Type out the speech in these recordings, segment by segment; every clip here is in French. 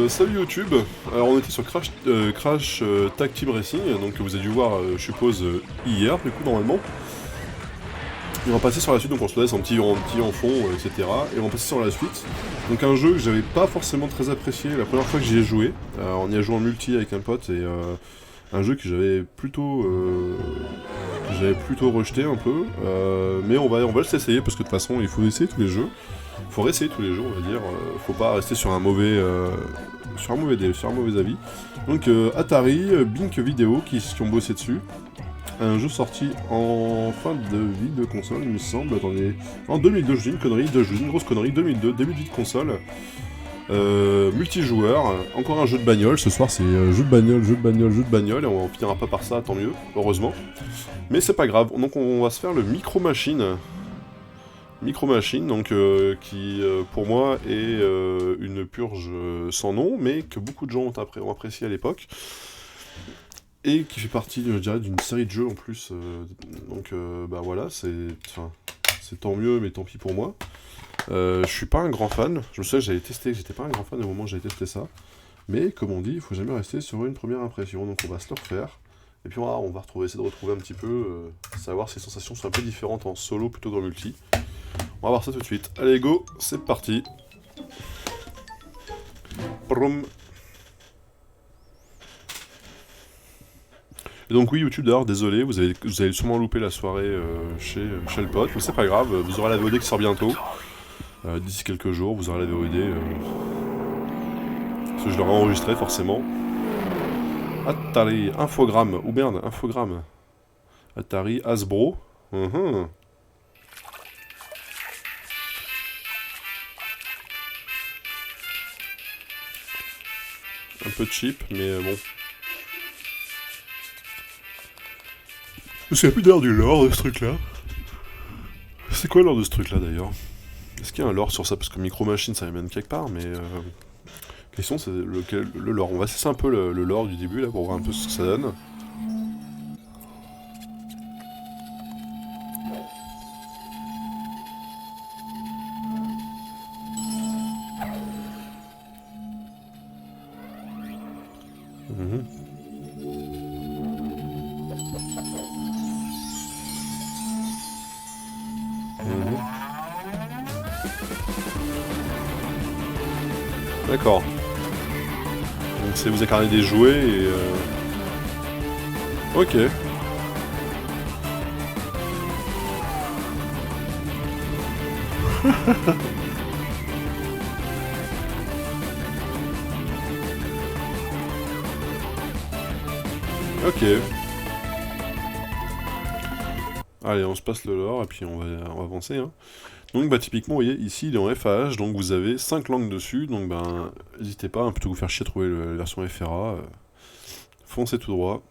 Salut YouTube. Alors on était sur Crash Tag Team Racing, donc que vous avez dû voir, je suppose, hier, du coup, normalement. Et on va passer sur la suite, donc on se laisse en fond, etc. Et on va passer sur la suite. Donc un jeu que j'avais pas forcément très apprécié la première fois que j'y ai joué. On y a joué en multi avec un pote, et un jeu que j'avais plutôt rejeté un peu. Mais on va juste essayer, parce que de toute façon, il faut essayer tous les jeux. Faut réessayer tous les jours, on va dire. Faut pas rester sur un mauvais avis. Donc Atari, Bink Video qui ont bossé dessus. Un jeu sorti en fin de vie de console, il me semble. Attendez, en 2002, je dis une connerie, je dis une grosse connerie. 2002, début de vie de console. Multijoueur, encore un jeu de bagnole. Ce soir, c'est jeu de bagnole, et on finira pas par ça, tant mieux, heureusement. Mais c'est pas grave. Donc on va se faire le Micro Machine. Micro Machine, donc qui pour moi est une purge sans nom, mais que beaucoup de gens ont apprécié à l'époque, et qui fait partie, je dirais, d'une série de jeux en plus. Donc bah voilà, c'est tant mieux, mais tant pis pour moi. Je suis pas un grand fan. Je me souviens que j'avais testé, que j'étais pas un grand fan au moment où j'avais testé ça, mais comme on dit, il faut jamais rester sur une première impression. Donc on va se le refaire. Et puis on va essayer de retrouver un petit peu, savoir si les sensations sont un peu différentes en solo plutôt qu'en multi. On va voir ça tout de suite. Allez, go, c'est parti. Proum. Et donc oui, YouTube d'ailleurs, désolé, vous avez sûrement loupé la soirée chez le pote, mais c'est pas grave, vous aurez la VOD qui sort bientôt. D'ici quelques jours, vous aurez la VOD. Parce que je l'aurai enregistré forcément. Atari, infogramme, ou merde, infogramme. Atari, Hasbro. Un peu cheap, mais bon. Je sais plus d'ailleurs du lore de ce truc-là. C'est quoi le lore de ce truc-là d'ailleurs? Est-ce qu'il y a un lore sur ça? Parce que Micro Machine ça vient de quelque part, mais... question c'est le lore. On va cesser un peu le lore du début là pour voir un peu ce que ça donne. D'accord. Donc c'est vous incarnez des jouets et... Ok. Ok. Allez, on se passe le lore et puis on va avancer. Hein. Donc bah typiquement, vous voyez, ici il est en FAH, donc vous avez 5 langues dessus, donc ben n'hésitez pas, hein, plutôt que vous faire chier à trouver la version FRA, foncez tout droit,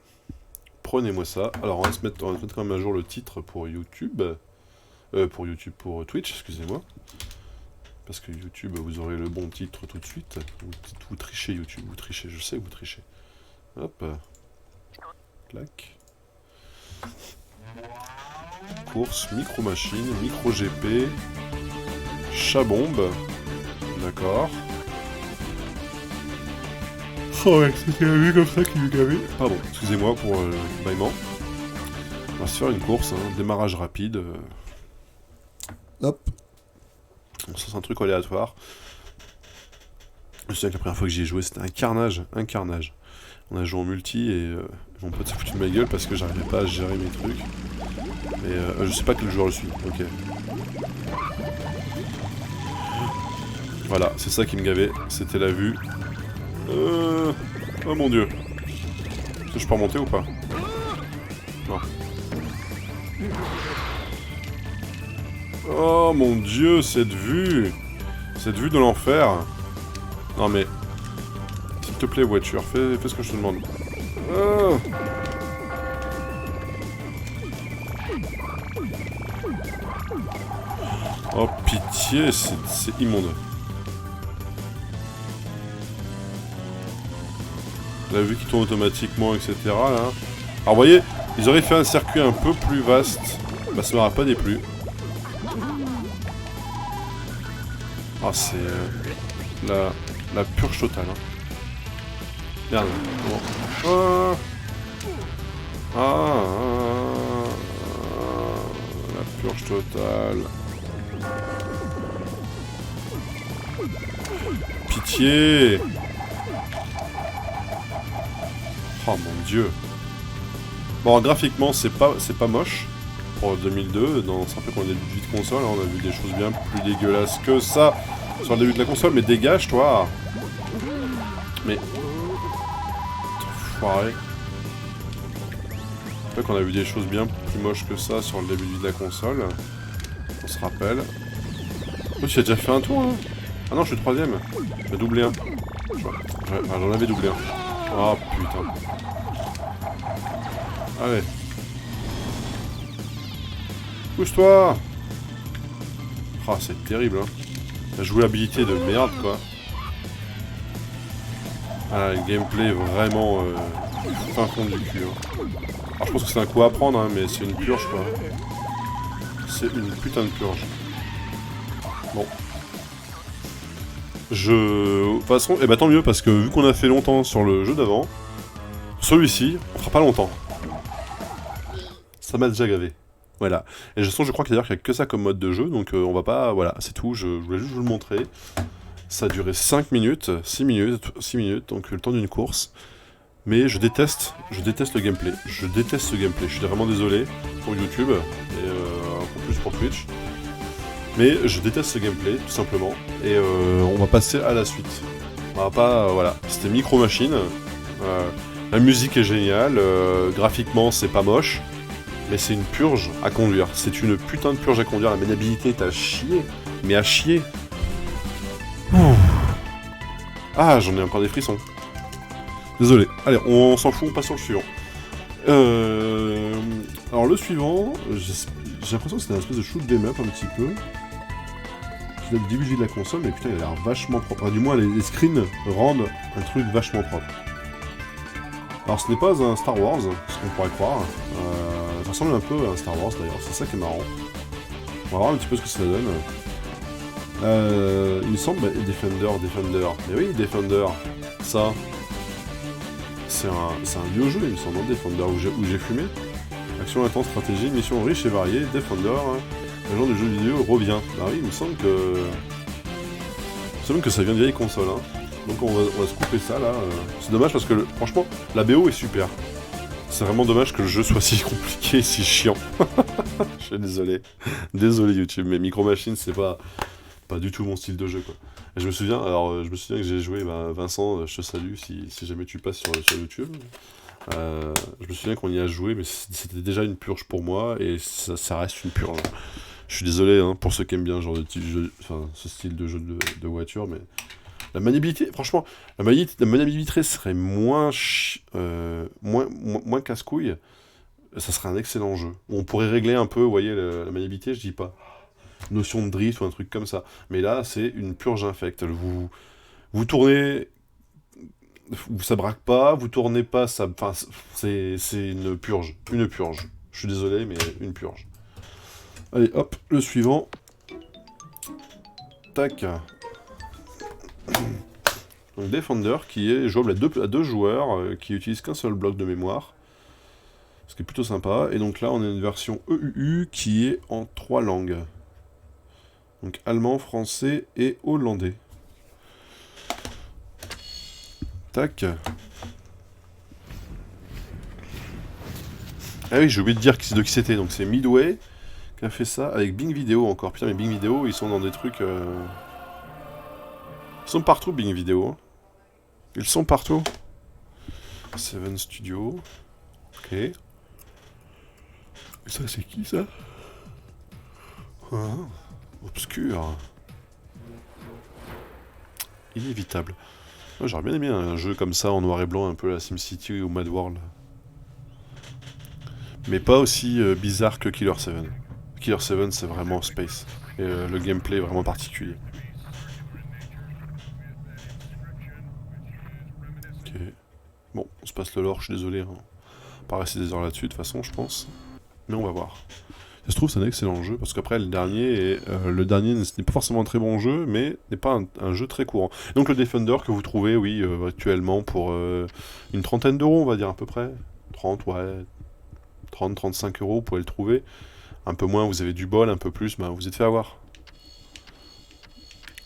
prenez-moi ça. Alors on va se mettre quand même à jour le titre pour YouTube, pour Twitch, excusez-moi. Parce que YouTube, vous aurez le bon titre tout de suite. Vous trichez YouTube, vous trichez, je sais que vous trichez. Hop. Clac. Course, micro-machine, micro-GP, chat-bombe. D'accord. Oh ouais, c'était la vue comme ça qui lui gavait. Pardon, excusez-moi pour le bâillement. On va se faire une course, hein, démarrage rapide. Hop. Ça c'est un truc aléatoire. Je me souviens que la première fois que j'y ai joué, c'était un carnage. On a joué en multi et mon pote s'est foutu de ma gueule parce que j'arrivais pas à gérer mes trucs. Et je sais pas quel joueur je suis, ok. Voilà, c'est ça qui me gavait, c'était la vue. Oh mon dieu. Est-ce que je peux remonter ou pas? Non. Oh mon dieu, cette vue de l'enfer. Non mais... S'il te plaît voiture, fais ce que je te demande. Oh pitié, c'est immonde. La vue qui tourne automatiquement, etc. Là. Alors vous voyez, ils auraient fait un circuit un peu plus vaste. Bah ça m'aura pas déplu. Ah c'est... là... La purge totale. Hein. Merde. Bon. La purge totale. Pitié. Oh mon dieu. Bon, graphiquement, c'est pas moche. Pour 2002, c'est un peu quand on a début de vie de console, hein, on a vu des choses bien plus dégueulasses que ça sur le début de la console, mais dégage, toi. Mais... Foiré. C'est vrai qu'on a vu des choses bien plus moches que ça sur le début de vie de la console. On se rappelle. Oh, tu as déjà fait un tour, hein? Ah non, je suis troisième. J'ai doublé un. J'en avais doublé un. Oh putain. Allez. Pousse-toi! Ah, c'est terrible, hein. La jouabilité de merde, quoi. Ah, le gameplay vraiment fin fond du cul. Hein. Alors, je pense que c'est un coup à prendre, hein, mais c'est une purge, quoi. C'est une putain de purge. Bon. De toute façon, eh ben tant mieux, parce que vu qu'on a fait longtemps sur le jeu d'avant, celui-ci, on fera pas longtemps. Ça m'a déjà gavé. Voilà. Et de toute façon, je crois qu'il n'y a que ça comme mode de jeu, donc on va pas... Voilà, c'est tout, je voulais juste vous le montrer. Ça a duré 5 minutes, 6 minutes, donc le temps d'une course. Mais je déteste le gameplay. Je déteste ce gameplay, je suis vraiment désolé pour YouTube, et encore plus pour Twitch. Mais je déteste ce gameplay, tout simplement. Et on va passer à la suite. On va pas... voilà, c'était Micro Machines. La musique est géniale, graphiquement c'est pas moche. Mais c'est une purge à conduire. C'est une putain de purge à conduire. La maniabilité est à chier. Mais à chier. Ah, j'en ai encore des frissons. Désolé. Allez, on s'en fout, on passe sur le suivant. Alors le suivant, j'ai l'impression que c'est une espèce de shoot 'em up un petit peu. Qui date du début de la console, mais putain, il a l'air vachement propre. Enfin, du moins, les screens rendent un truc vachement propre. Alors ce n'est pas un Star Wars, ce qu'on pourrait croire. Ça ressemble un peu à un Star Wars d'ailleurs, c'est ça qui est marrant. On va voir un petit peu ce que ça donne. Il me semble, Defender. Mais oui, Defender, ça, c'est un vieux jeu, il me semble, Defender, où j'ai fumé. Action intense, stratégie, mission riche et variée, Defender, hein. Le genre de jeu vidéo revient. Ah oui, il me semble que ça vient de vieille console, hein. Donc on va se couper ça là. C'est dommage parce que franchement, la BO est super. C'est vraiment dommage que le jeu soit si compliqué et si chiant. Je suis désolé. Désolé YouTube, mais Micro Machines c'est pas du tout mon style de jeu quoi. Et je me souviens que j'ai joué, Vincent, je te salue si jamais tu passes sur YouTube. Je me souviens qu'on y a joué, mais c'était déjà une purge pour moi et ça reste une purge. Je suis désolé hein, pour ceux qui aiment bien genre ce style de jeu de voiture, mais la maniabilité, franchement, la maniabilité serait moins casse-couille. Ça serait un excellent jeu. On pourrait régler un peu, vous voyez, la maniabilité, je dis pas notion de drift ou un truc comme ça. Mais là, c'est une purge infecte. Vous tournez, ça braque pas, vous tournez pas, ça, enfin, c'est une purge. Une purge. Je suis désolé, mais une purge. Allez, hop, le suivant. Tac. Donc Defender qui est jouable à deux joueurs, qui utilise qu'un seul bloc de mémoire. Ce qui est plutôt sympa. Et donc là, on a une version EUU qui est en 3 langues. Donc allemand, français et hollandais. Tac. Ah oui, j'ai oublié de dire de qui c'était. Donc c'est Midway qui a fait ça avec Bing Video encore. Putain, mais Bing Video, ils sont dans des trucs... Ils sont partout, Bing Video. Hein. Ils sont partout. Seven Studio. Ok. Et ça, c'est qui, ça? Ah, obscur. Inévitable. Ouais, j'aurais bien aimé un jeu comme ça, en noir et blanc, un peu la SimCity ou Mad World. Mais pas aussi bizarre que Killer 7. Killer 7, c'est vraiment space. Et le gameplay est vraiment particulier. Ok. Bon, on se passe le lore, je suis désolé. Hein. On va pas rester des heures là-dessus, de toute façon, je pense. Mais on va voir. Ça se trouve, c'est un excellent jeu, parce qu'après, le dernier n'est pas forcément un très bon jeu, mais n'est pas un jeu très courant. Donc le Defender que vous trouvez, oui, actuellement pour une trentaine d'euros, on va dire à peu près. 30, ouais, 30-35 euros, vous pouvez le trouver. Un peu moins, vous avez du bol, un peu plus, bah, vous êtes fait avoir.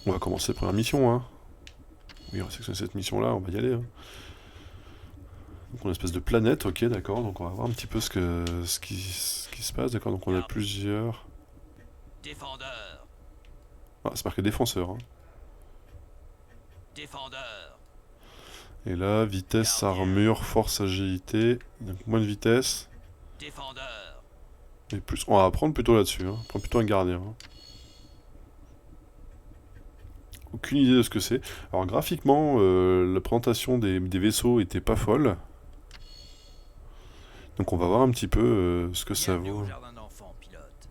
On va commencer la première mission, hein. Oui, on sait que c'est cette mission-là, on va y aller, hein. Donc on a une espèce de planète, ok, d'accord, donc on va voir un petit peu ce qui se passe, d'accord, donc on a plusieurs... Défendeur. Ah, c'est marqué défenseur, hein. Défendeur. Et là, vitesse, Gardien. armure, force, agilité, donc moins de vitesse, Défendeur. et plus... On va prendre plutôt là-dessus, hein. On prend plutôt un gardien, hein. Aucune idée de ce que c'est. Alors graphiquement, la présentation des vaisseaux était pas folle. Donc on va voir un petit peu ce que ça Bienvenue vaut. au jardin d'enfants, pilote.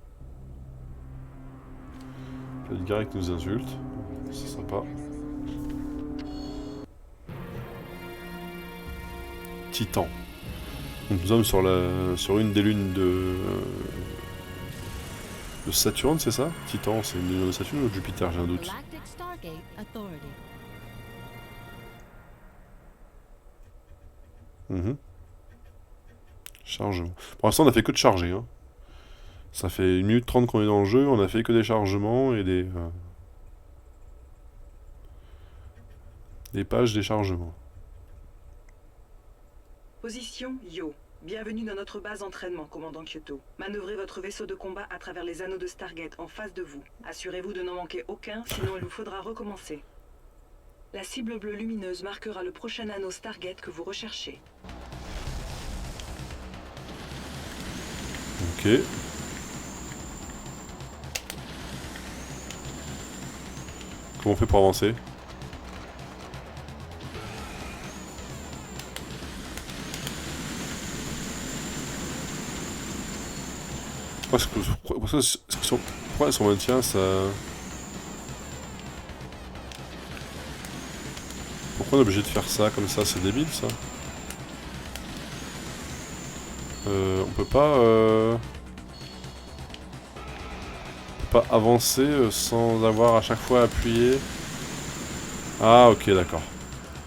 Le gars qui nous insulte. C'est sympa. Titan. Donc nous sommes sur une des lunes de Saturne, c'est ça? Titan, c'est une lune de Saturne ou de Jupiter, j'ai un doute. Galactic Stargate Authority. Mhm. Chargement. Pour l'instant, on a fait que de charger, hein. Ça fait 1 minute 30 qu'on est dans le jeu, on a fait que des chargements et des pages des chargements. Position Yo. Bienvenue dans notre base d'entraînement, commandant Kyoto. Manœuvrez votre vaisseau de combat à travers les anneaux de Stargate en face de vous. Assurez-vous de n'en manquer aucun, sinon il vous faudra recommencer. La cible bleue lumineuse marquera le prochain anneau Stargate que vous recherchez. Ok. Comment on fait pour avancer? Pourquoi son maintien, ça... Pourquoi on est obligé de faire ça comme ça? C'est débile, ça. On peut pas... avancer sans avoir à chaque fois appuyé. Ah, ok, d'accord.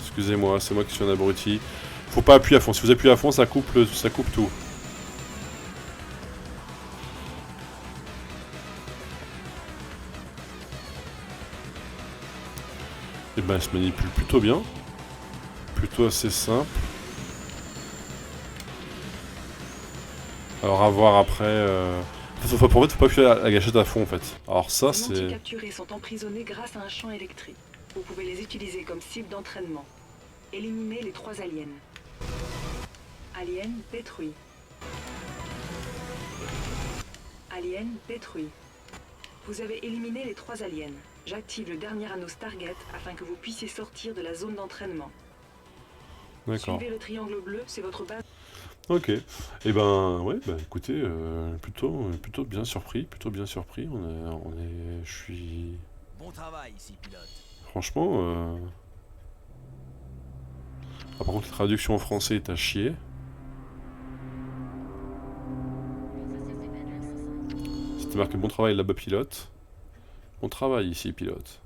Excusez-moi, c'est moi qui suis un abruti. Faut pas appuyer à fond. Si vous appuyez à fond, ça coupe tout. Et ben, elle se manipule plutôt bien. Plutôt assez simple. Alors, à voir après... Faut pas appuyer la gâchette à fond, en fait. Alors ça, Les c'est... mantis capturés sont emprisonnés grâce à un champ électrique. Vous pouvez les utiliser comme cible d'entraînement. Éliminez les 3 aliens. Alien détruit. Alien détruit. Vous avez éliminé les 3 aliens. J'active le dernier anneau Stargate afin que vous puissiez sortir de la zone d'entraînement. D'accord. Suivez le triangle bleu, c'est votre base. Ok. Et ben, ouais, bah écoutez, plutôt bien surpris, je suis... Bon travail ici, pilote. Franchement, ah, par contre, la traduction en français est à chier. C'était marqué bon travail là-bas, pilote. Bon travail ici, pilote.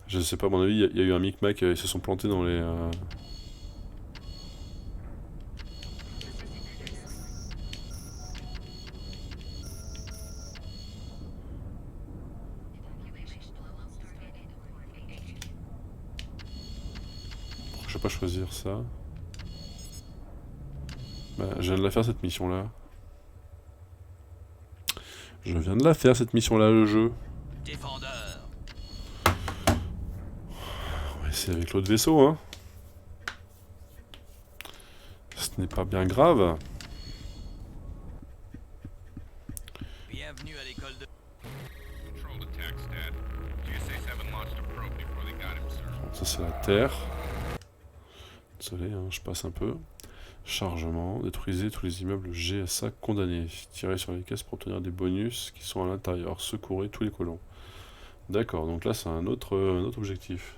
Je sais pas, à mon avis, il y a eu un micmac, ils se sont plantés dans les... Pourquoi je vais pas choisir ça? Bah, je viens de la faire cette mission-là. Je viens de la faire cette mission-là, le jeu. Défendeur. On va essayer avec l'autre vaisseau, hein. Ce n'est pas bien grave. Bienvenue à l'école de... Control to tech, Stat. GSA-7 launched a probe before they got him, sir. Bon, ça c'est la Terre. Désolé, hein, je passe un peu. Chargement. Détruisez tous les immeubles GSA condamnés. Tirez sur les caisses pour obtenir des bonus qui sont à l'intérieur. Secourez tous les colons. D'accord, donc là c'est un autre objectif.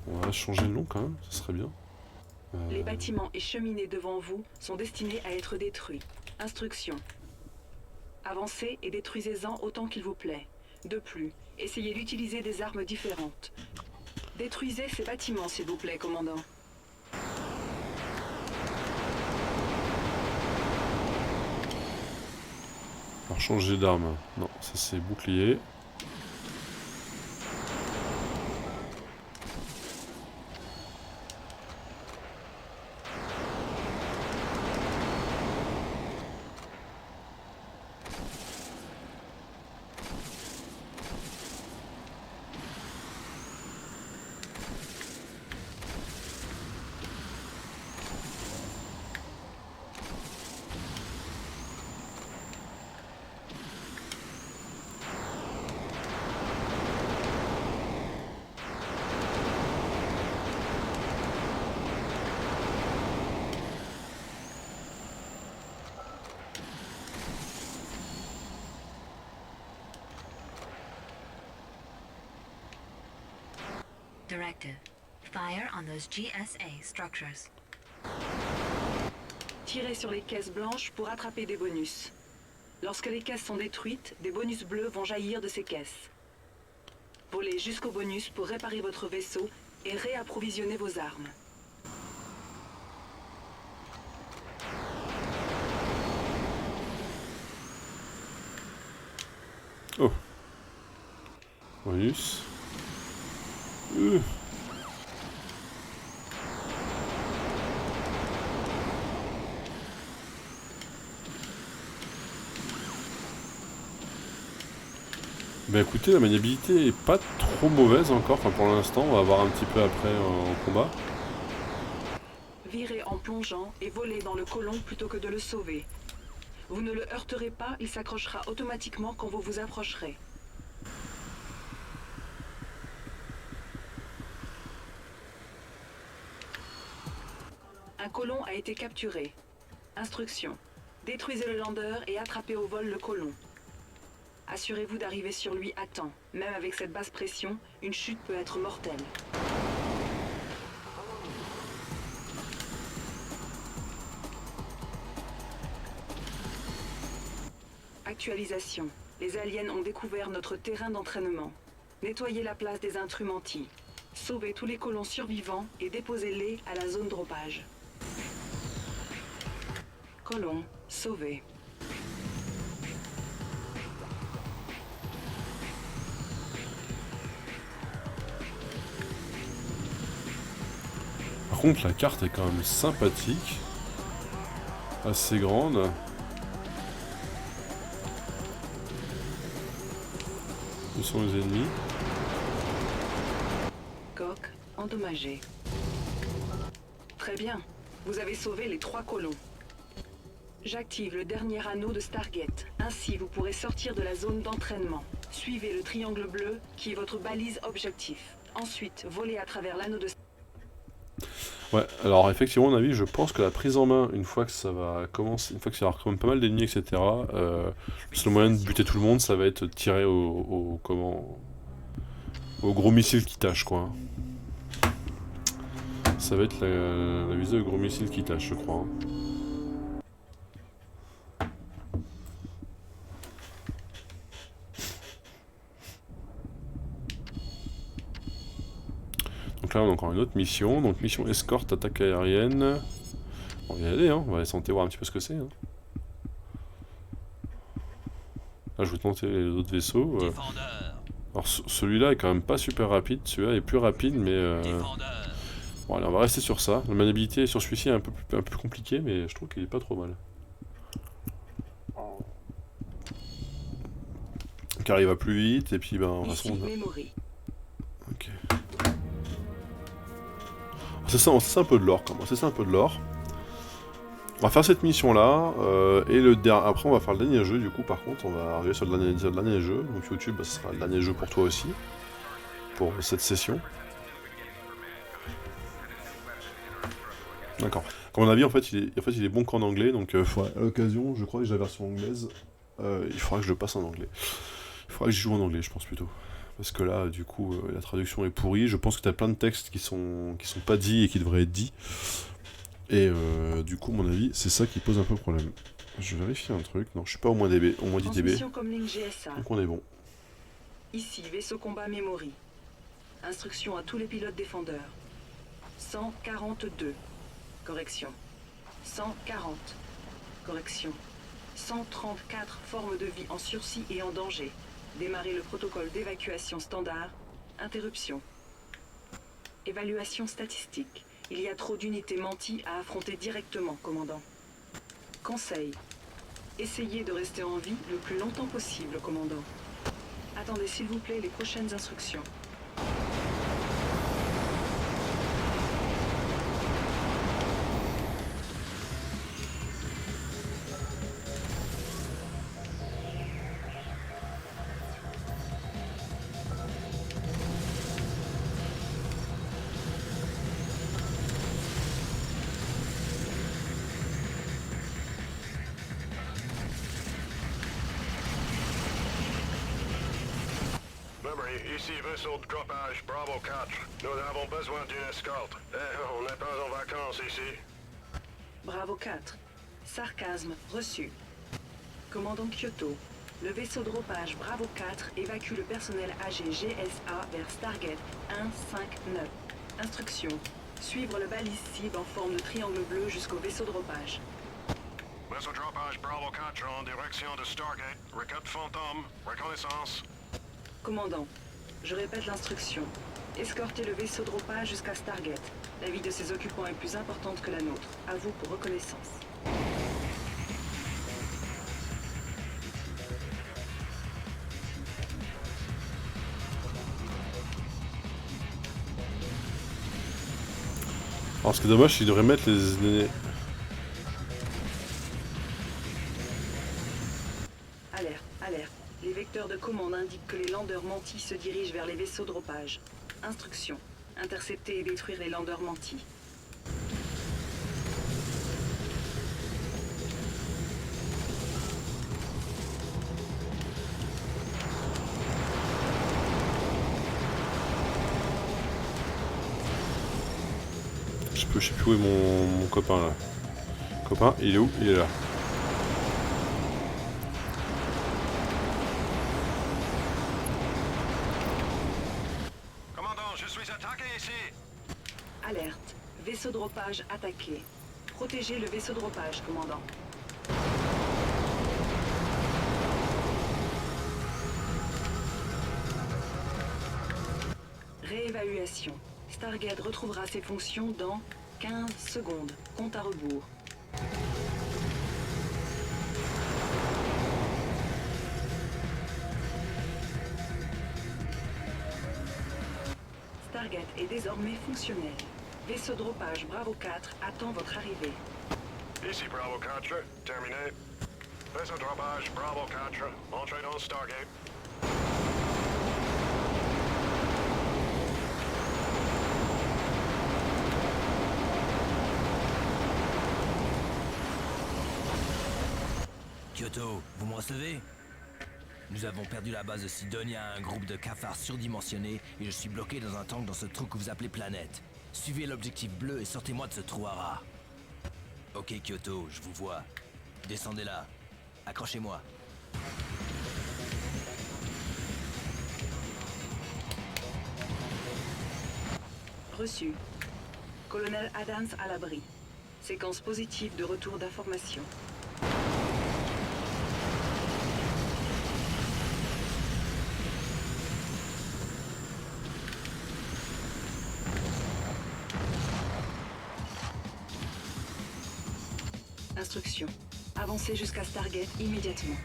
On va changer le nom quand même, ça serait bien. Les bâtiments et cheminées devant vous sont destinés à être détruits. Instruction. Avancez et détruisez-en autant qu'il vous plaît. De plus, essayez d'utiliser des armes différentes. Détruisez ces bâtiments, s'il vous plaît, commandant. Alors changer d'arme. Non, ça c'est bouclier. Directive. Fire on those GSA structures. Tirez sur les caisses blanches pour attraper des bonus. Lorsque les caisses sont détruites, des bonus bleus vont jaillir de ces caisses. Volez jusqu'au bonus pour réparer votre vaisseau et réapprovisionner vos armes. Oh. Bonus. Bah écoutez, la maniabilité est pas trop mauvaise encore, enfin pour l'instant, on va voir un petit peu après en combat. Virez en plongeant et volez dans le colon plutôt que de le sauver. Vous ne le heurterez pas, il s'accrochera automatiquement quand vous vous approcherez. Un colon a été capturé. Instruction. Détruisez le lander et attrapez au vol le colon. Assurez-vous d'arriver sur lui à temps. Même avec cette basse pression, une chute peut être mortelle. Actualisation. Les aliens ont découvert notre terrain d'entraînement. Nettoyez la place des intrus mentis. Sauvez tous les colons survivants et déposez-les à la zone dropage. Colons sauvés. Par contre, la carte est quand même sympathique. Assez grande. Où sont les ennemis? Coque endommagée. Très bien. Vous avez sauvé les 3 colons. J'active le dernier anneau de Stargate. Ainsi, vous pourrez sortir de la zone d'entraînement. Suivez le triangle bleu qui est votre balise objectif. Ensuite, volez à travers l'anneau de... Ouais, alors effectivement, à mon avis, je pense que la prise en main, une fois que ça va commencer, une fois que ça va avoir quand même pas mal d'ennemis, etc., le seul moyen de buter tout le monde, ça va être de tirer au gros missile qui tâche, quoi. Ça va être la visée au gros missile qui tâche, je crois. Donc là on a encore une autre mission, donc mission escorte, attaque aérienne. On va y aller, hein. On va aller tenter voir un petit peu ce que c'est. Hein. Là je vais tenter les autres vaisseaux. Alors celui-là est quand même pas super rapide, celui-là est plus rapide mais... Bon allez on va rester sur ça. La maniabilité sur celui-ci est un peu compliquée mais je trouve qu'il est pas trop mal. Car il va plus vite et puis ben... De toute façon, ok. C'est ça un peu de l'or quand même, c'est ça un peu de l'or. On va faire cette mission là, et après on va faire le dernier jeu du coup par contre, on va arriver sur le dernier jeu, donc YouTube bah, ce sera le dernier jeu pour toi aussi, pour cette session. D'accord. À mon avis en fait il est bon qu'en anglais, donc à l'occasion, je crois que j'ai la version anglaise, il faudra que je le passe en anglais. Il faudra que je joue en anglais je pense plutôt. Parce que là, du coup, la traduction est pourrie. Je pense que tu as plein de textes qui sont pas dits et qui devraient être dits. Et du coup, à mon avis, c'est ça qui pose un peu problème. Je vérifie un truc. Non, je suis pas au moins DB, au moins 10 dB. Transmission Comlink GSA. Donc on est bon. Ici, vaisseau combat Memory. Instruction à tous les pilotes défendeurs. 142. Correction. 140. Correction. 134 formes de vie en sursis et en danger. Démarrer le protocole d'évacuation standard. Interruption. Évaluation statistique. Il y a trop d'unités menties à affronter directement, commandant. Conseil. Essayez de rester en vie le plus longtemps possible, commandant. Attendez s'il vous plaît les prochaines instructions. Memory, ici vaisseau de dropage Bravo 4. Nous avons besoin d'une escorte. On n'est pas en vacances ici. Bravo 4. Sarcasme reçu. Commandant Kyoto. Le vaisseau de dropage Bravo 4 évacue le personnel âgé GSA vers Stargate 159. Instruction. Suivre le balise cible en forme de triangle bleu jusqu'au vaisseau de dropage. Vaisseau de dropage Bravo 4 en direction de Stargate. Requête fantôme. Reconnaissance. Commandant, je répète l'instruction. Escortez le vaisseau de dropage jusqu'à Stargate. La vie de ses occupants est plus importante que la nôtre. À vous pour reconnaissance. Alors ce qui est dommage, c'est qu'ils devraient mettre les... Alerte, alerte. Les vecteurs de commande indiquent que les landeurs mentis se dirigent vers les vaisseaux de dropage. Instruction. Intercepter et détruire les landeurs mentis. Je sais plus où est mon copain là. Copain, il est où? Il est là. Commandant, je suis attaqué ici. Alerte. Vaisseau de dropage attaqué. Protégez le vaisseau de dropage, commandant. Réévaluation. Stargate retrouvera ses fonctions dans 15 secondes. Compte à rebours. Stargate est désormais fonctionnel. Vaisseau de dropage Bravo 4 attend votre arrivée. Ici Bravo 4. Terminé. Vaisseau de dropage Bravo 4. Entrée dans Stargate. Kyoto, vous me recevez? Nous avons perdu la base de Sidonia à un groupe de cafards surdimensionnés et je suis bloqué dans un tank dans ce trou que vous appelez planète. Suivez l'objectif bleu et sortez-moi de ce trou à rats. Ok Kyoto, je vous vois. Descendez là. Accrochez-moi. Reçu. Colonel Adams à l'abri. Séquence positive de retour d'information. Instruction. Avancez jusqu'à Stargate immédiatement.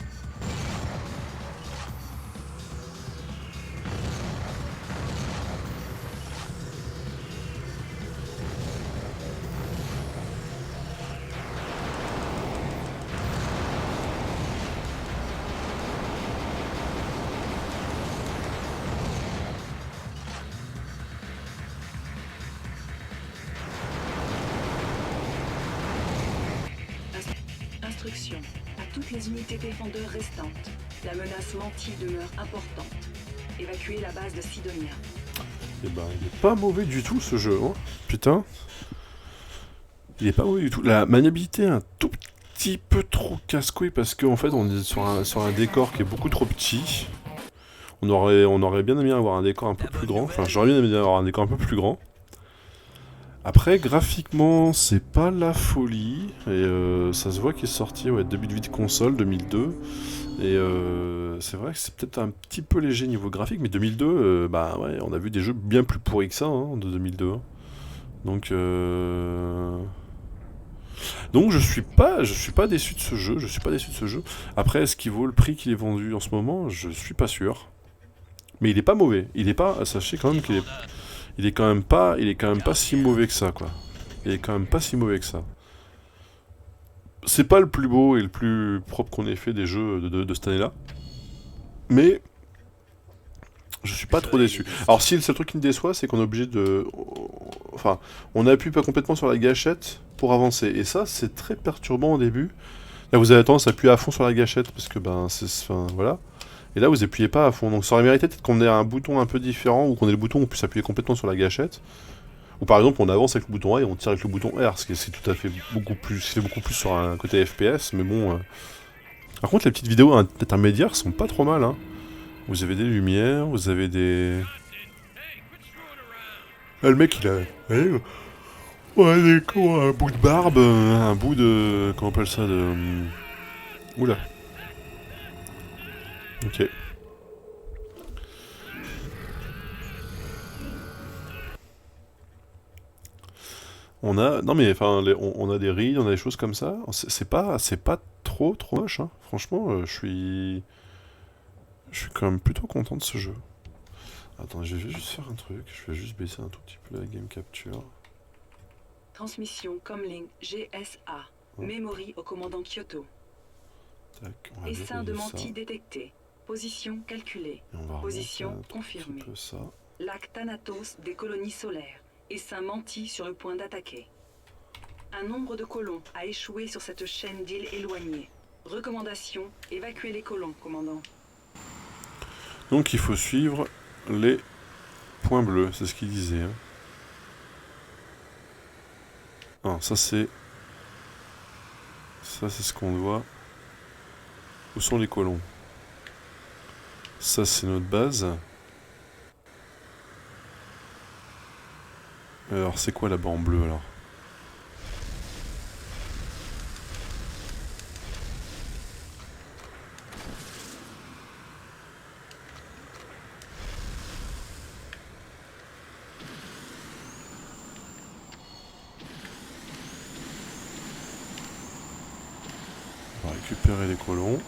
Instruction. À toutes les unités défendeurs restantes. La menace mentie demeure importante. Évacuez la base de Sidonia. Eh ben, il est pas mauvais du tout ce jeu, hein. Putain. Il est pas mauvais du tout. La maniabilité est un tout petit peu trop casse-couille parce qu'en fait on est sur un décor qui est beaucoup trop petit. On aurait bien aimé avoir un décor un peu plus grand. Enfin, j'aurais bien aimé avoir un décor un peu plus grand. Après, graphiquement, c'est pas la folie. Et ça se voit qu'il est sorti, ouais, début de vie de console, 2002. Et c'est vrai que c'est peut-être un petit peu léger niveau graphique, mais 2002, bah ouais, on a vu des jeux bien plus pourris que ça, hein, de 2002. Hein. Donc je suis pas déçu de ce jeu, Après, est-ce qu'il vaut le prix qu'il est vendu en ce moment? Je suis pas sûr. Mais il est pas mauvais. Sachez quand même il est quand même pas si mauvais que ça, quoi. Il est quand même pas si mauvais que ça. C'est pas le plus beau et le plus propre qu'on ait fait des jeux de cette année-là. Mais je suis pas trop déçu. Alors si le seul truc qui me déçoit, c'est qu'on est obligé de... Enfin, on appuie pas complètement sur la gâchette pour avancer. Et ça, c'est très perturbant au début. Là, vous avez tendance à appuyer à fond sur la gâchette, parce que, ben, enfin, voilà. Et là, vous appuyez pas à fond. Donc ça aurait mérité peut-être qu'on ait un bouton un peu différent, ou qu'on ait le bouton où on puisse appuyer complètement sur la gâchette. Ou par exemple, on avance avec le bouton A et on tire avec le bouton R, ce qui c'est tout à fait beaucoup plus sur un côté FPS, mais bon... Par contre, les petites vidéos intermédiaires sont pas trop mal, hein. Vous avez des lumières, vous avez des... Ah, le mec, il a... Ouais, un bout de barbe, un bout de... Comment on appelle ça, de... Oula. Ok. On a... Non mais, enfin, on a des rides, on a des choses comme ça. C'est pas trop moche, hein. Franchement, je suis quand même plutôt content de ce jeu. Attends, je vais juste faire un truc. Je vais juste baisser un tout petit peu la game capture. Transmission Comlink GSA. Memory au commandant Kyoto. Tac, on va Essaim de verrouiller menti ça. détecté. Position calculée. Et on va Position remonter un tout confirmée. petit peu ça. Lac Thanatos des colonies solaires. Essaim menti sur le point d'attaquer. Un nombre de colons a échoué sur cette chaîne d'îles éloignées. Recommandation, évacuer les colons, commandant. Donc il faut suivre les points bleus, c'est ce qu'il disait. Hein. Ah, ça c'est ce qu'on voit. Où sont les colons? Ça c'est notre base. Alors c'est quoi là-bas en bleu alors? On va récupérer les colons.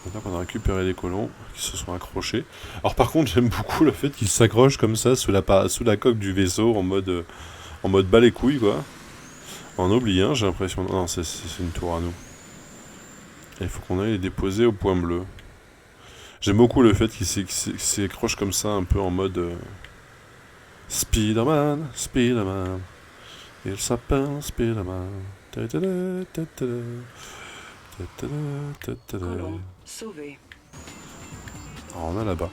Maintenant qu'on a récupéré les colons qui se sont accrochés. Alors par contre j'aime beaucoup le fait qu'ils s'accrochent comme ça sous la coque du vaisseau en mode bas les couilles quoi. En oublie un j'ai l'impression. Non c'est une tour à nous. Et il faut qu'on aille les déposer au point bleu. J'aime beaucoup le fait qu'ils s'accrochent comme ça un peu en mode Spider-Man, Spider-Man. Il s'appelle Spider-Man. Colons sauvés. Alors on a là-bas.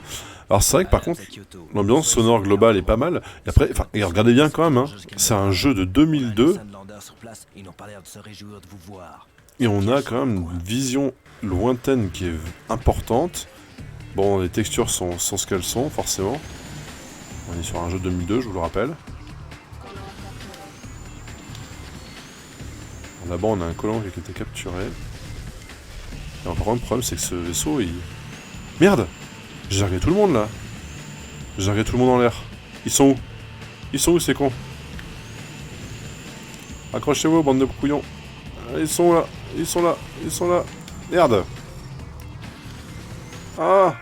Alors c'est vrai que par contre, l'ambiance sonore globale est pas mal. Et après, enfin, et regardez bien quand même, hein, c'est un jeu de 2002. Et on a quand même une vision lointaine qui est importante. Bon, les textures sont ce qu'elles sont, forcément. On est sur un jeu de 2002, je vous le rappelle. Là-bas, on a un colon qui a été capturé. Et par contre, le problème, c'est que ce vaisseau, il... Merde! J'ai largué tout le monde, là. J'ai largué tout le monde en l'air. Ils sont où? Ils sont où, ces cons? Accrochez-vous, bande de couillons. Ils sont là. Ils sont là. Ils sont là. Merde! Ah!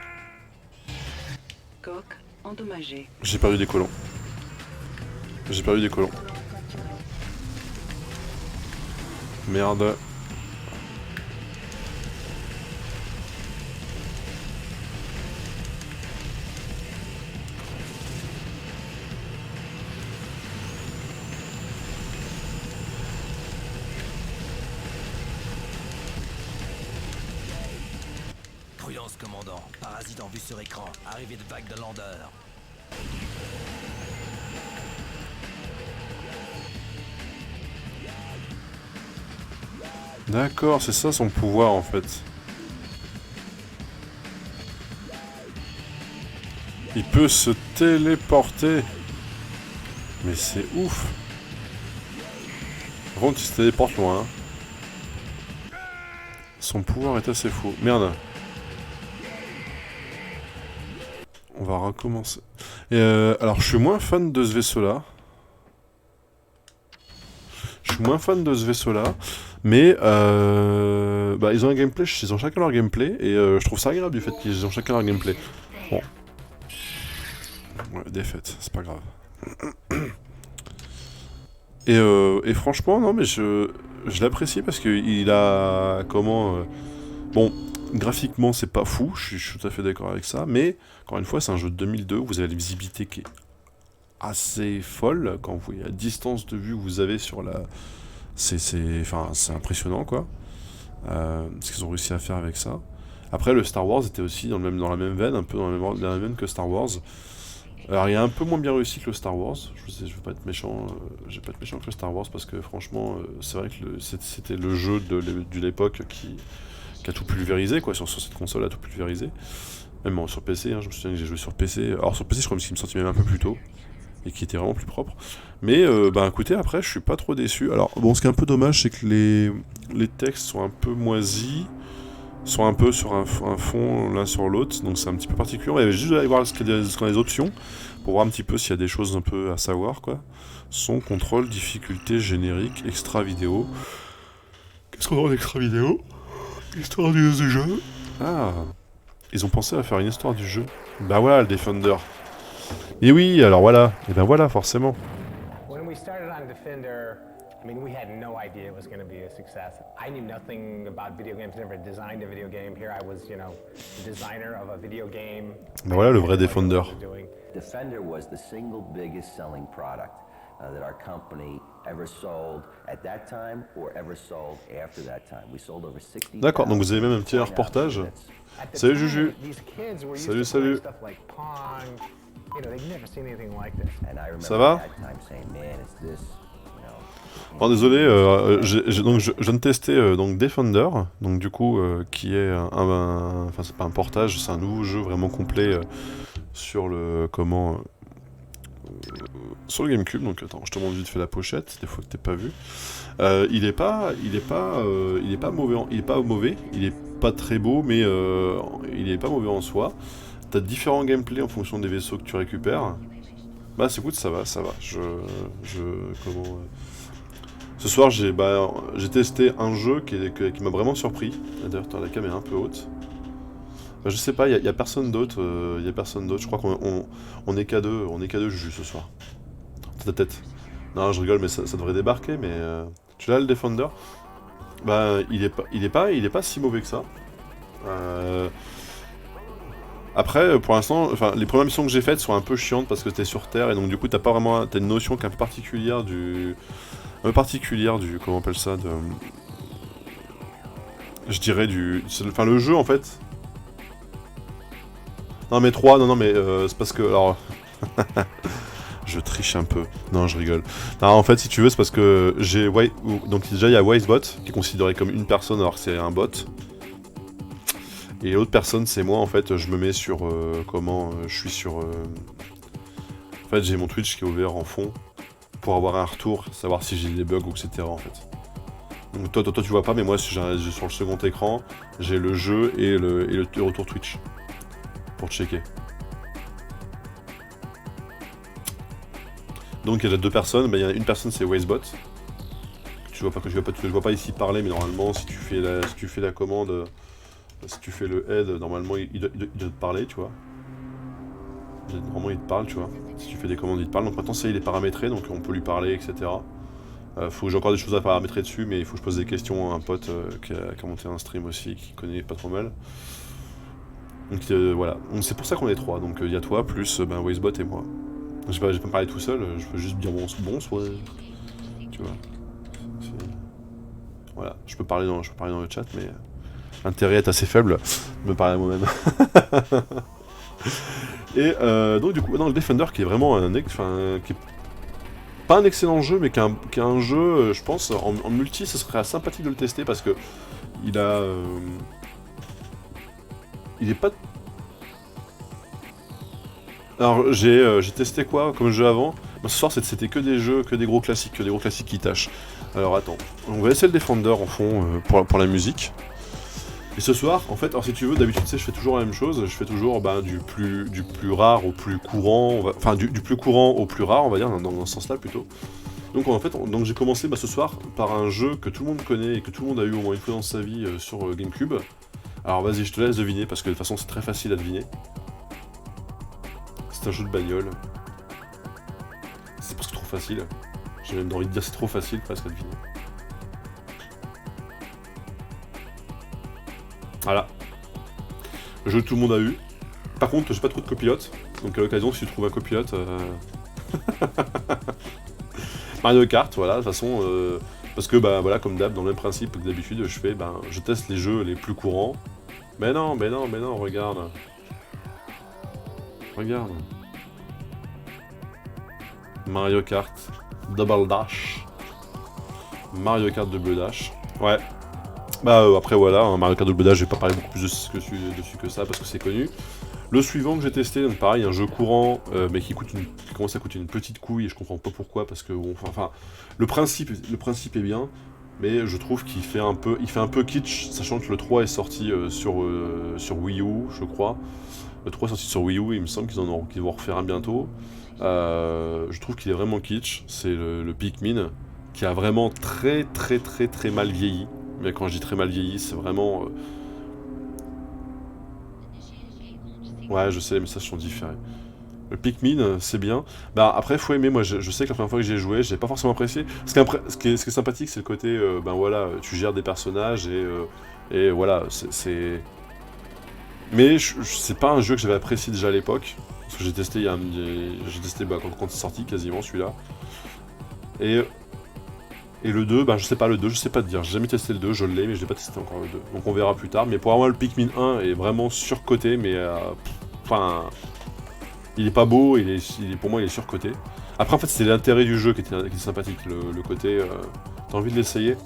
Coque endommagée. J'ai perdu des colons. J'ai perdu des colons. Merde. Prudence, commandant. Parasite en vue sur écran. Arrivée de vague de landeur. D'accord, c'est ça son pouvoir en fait. Il peut se téléporter. Mais c'est ouf. Par contre, il se téléporte loin. Hein. Son pouvoir est assez fou. Merde. On va recommencer. Alors, je suis moins fan de ce vaisseau-là. Mais bah, ils ont un gameplay, ils ont chacun leur gameplay, et je trouve ça agréable du fait qu'ils ont chacun leur gameplay. Bon. Ouais, défaite, c'est pas grave. Et franchement, non mais je l'apprécie parce qu'il a... Comment... bon, graphiquement c'est pas fou, je suis tout à fait d'accord avec ça, mais encore une fois c'est un jeu de 2002, vous avez la visibilité qui est assez folle, quand vous voyez la distance de vue que vous avez sur la... Enfin, c'est impressionnant quoi, ce qu'ils ont réussi à faire avec ça. Après le Star Wars était aussi dans la même veine, un peu dans la même veine que Star Wars. Alors il est un peu moins bien réussi que le Star Wars, je veux pas être méchant, je vais pas être méchant que le Star Wars parce que franchement c'est vrai que c'était le jeu de l'époque qui a tout pulvérisé quoi, sur cette console a tout pulvérisé. Même sur PC, hein, je me souviens que j'ai joué sur PC, alors sur PC je crois qu'il me sortit même un peu plus tôt, et qui était vraiment plus propre. Mais bah écoutez, après je suis pas trop déçu. Alors bon, ce qui est un peu dommage c'est que les textes sont un peu moisis, sont un peu sur un fond l'un sur l'autre, donc c'est un petit peu particulier. On va juste aller voir ce qu'il y a dans les options, pour voir un petit peu s'il y a des choses un peu à savoir, quoi. Son, contrôle, difficulté, générique, extra vidéo. Qu'est-ce qu'on a en extra vidéo? Histoire du jeu. Ah, ils ont pensé à faire une histoire du jeu. Bah voilà, le Defender. Et oui, alors voilà, et ben voilà, forcément. When we started on Defender, I mean, we had no idea it was going to be a success. I knew nothing about video games, never designed a video game. Here I was, you know, the designer of a video game. Ben voilà le vrai Defender. Defender was the single biggest selling product that our company ever sold at that time or ever sold after that time. We sold over 60. D'accord, donc vous avez même un petit reportage. Salut Juju. Salut, salut. Ça va? Bon, désolé, donc je viens de tester donc Defender, donc du coup qui est enfin c'est pas un portage, c'est un nouveau jeu vraiment complet sur le sur le GameCube. Donc attends, je te montre vite fait la pochette, des fois que t'es pas vu. Il est pas mauvais, il est pas très beau, mais il est pas mauvais en soi. T'as différents gameplays en fonction des vaisseaux que tu récupères. Bah écoute, ça va. Ce soir, j'ai testé un jeu qui m'a vraiment surpris. D'ailleurs, la caméra est un peu haute. Bah, je sais pas, il y a personne d'autre. Je crois qu'on est qu'à deux. On est qu'à deux Juju ce soir. Ta tête. Non, je rigole, mais ça devrait débarquer. Mais tu l'as le Defender. Bah, il est pas si mauvais que ça. Après, pour l'instant, enfin, les premières missions que j'ai faites sont un peu chiantes parce que t'es sur Terre et donc du coup t'as une notion qui est un peu particulière du, comment on appelle ça, je dirais enfin le jeu en fait. Non mais 3, non mais c'est parce que alors, je triche un peu. Non, je rigole. Non, en fait, si tu veux, c'est parce que donc déjà il y a Wisebot qui est considéré comme une personne alors que c'est un bot. Et l'autre personne, c'est moi, en fait, je me mets sur... je suis sur... En fait, j'ai mon Twitch qui est ouvert en fond, pour avoir un retour, savoir si j'ai des bugs, ou etc., en fait. Donc toi, tu vois pas, mais moi, sur le second écran, j'ai le jeu et le retour Twitch, pour checker. Donc il y a deux personnes, il y a une personne, c'est Wisebot. Tu le vois pas ici parler, mais normalement, si tu fais la commande... Si tu fais le head, normalement il doit te parler, tu vois. Normalement il te parle, tu vois. Si tu fais des commandes, il te parle. Donc maintenant il est paramétré, donc on peut lui parler, etc. Faut que j'ai encore des choses à paramétrer dessus, mais il faut que je pose des questions à un pote qui a monté un stream aussi, qui connaît pas trop mal. Donc voilà. Donc c'est pour ça qu'on est trois. Donc il y a toi, plus Wisebot et moi. Je vais pas me parler tout seul, je peux juste dire bonsoir. Tu vois. Voilà. Je peux parler dans le chat, mais... L'intérêt est assez faible de me parler à moi-même. Et donc du coup, dans le Defender qui est vraiment qui est pas un excellent jeu, mais qui est un jeu, je pense, en multi, ce serait sympathique de le tester, parce que il a... il est pas... Alors, j'ai testé quoi comme jeu avant? Ce soir, c'était que des jeux, que des gros classiques qui tâchent. Alors, attends, on va laisser le Defender en fond pour la musique. Et ce soir, en fait, alors si tu veux, d'habitude, tu sais, je fais toujours la même chose, je fais toujours du plus rare au plus courant, enfin du plus courant au plus rare, on va dire, dans ce sens-là plutôt. Donc en fait, donc j'ai commencé ce soir par un jeu que tout le monde connaît et que tout le monde a eu au moins une fois dans sa vie sur GameCube. Alors vas-y, je te laisse deviner, parce que de toute façon c'est très facile à deviner. C'est un jeu de bagnole. C'est presque trop facile. J'ai même envie de dire c'est trop facile presque à deviner. Voilà. Le jeu que tout le monde a eu. Par contre, j'ai pas trop de copilotes. Donc à l'occasion, si tu trouves un copilote... Mario Kart, voilà, de toute façon... parce que, voilà, comme d'hab, dans le même principe que d'habitude, je teste les jeux les plus courants. Mais non, regarde. Regarde. Mario Kart Double Dash. Mario Kart Double Dash. Ouais. Après voilà, Mario Kart Double Dash, je vais pas parler beaucoup plus dessus que ça parce que c'est connu. Le suivant que j'ai testé, donc pareil, un jeu courant, mais qui commence à coûter une petite couille, et je comprends pas pourquoi, parce que bon, enfin, le principe est bien, mais je trouve qu'il fait un peu kitsch, sachant que le 3 est sorti sur Wii U, je crois. Le 3 est sorti sur Wii U, il me semble qu'ils vont refaire un bientôt. Je trouve qu'il est vraiment kitsch, c'est le Pikmin, qui a vraiment très mal vieilli. Mais quand je dis très mal vieilli, c'est vraiment... Ouais, je sais, les messages sont différés. Le Pikmin, c'est bien. Après, faut aimer, moi, je sais que la première fois que j'ai joué, j'ai pas forcément apprécié. Ce qui est sympathique, c'est le côté, voilà, tu gères des personnages, et voilà, c'est... Mais c'est pas un jeu que j'avais apprécié déjà à l'époque. Parce que j'ai testé, quand c'est sorti, quasiment, celui-là. Et le 2, je sais pas te dire, j'ai jamais testé le 2, je l'ai, mais je l'ai pas testé encore le 2. Donc on verra plus tard, mais pour moi le Pikmin 1 est vraiment surcoté, mais il est pas beau, pour moi il est surcoté. Après en fait c'est l'intérêt du jeu qui était sympathique, le côté, t'as envie de l'essayer.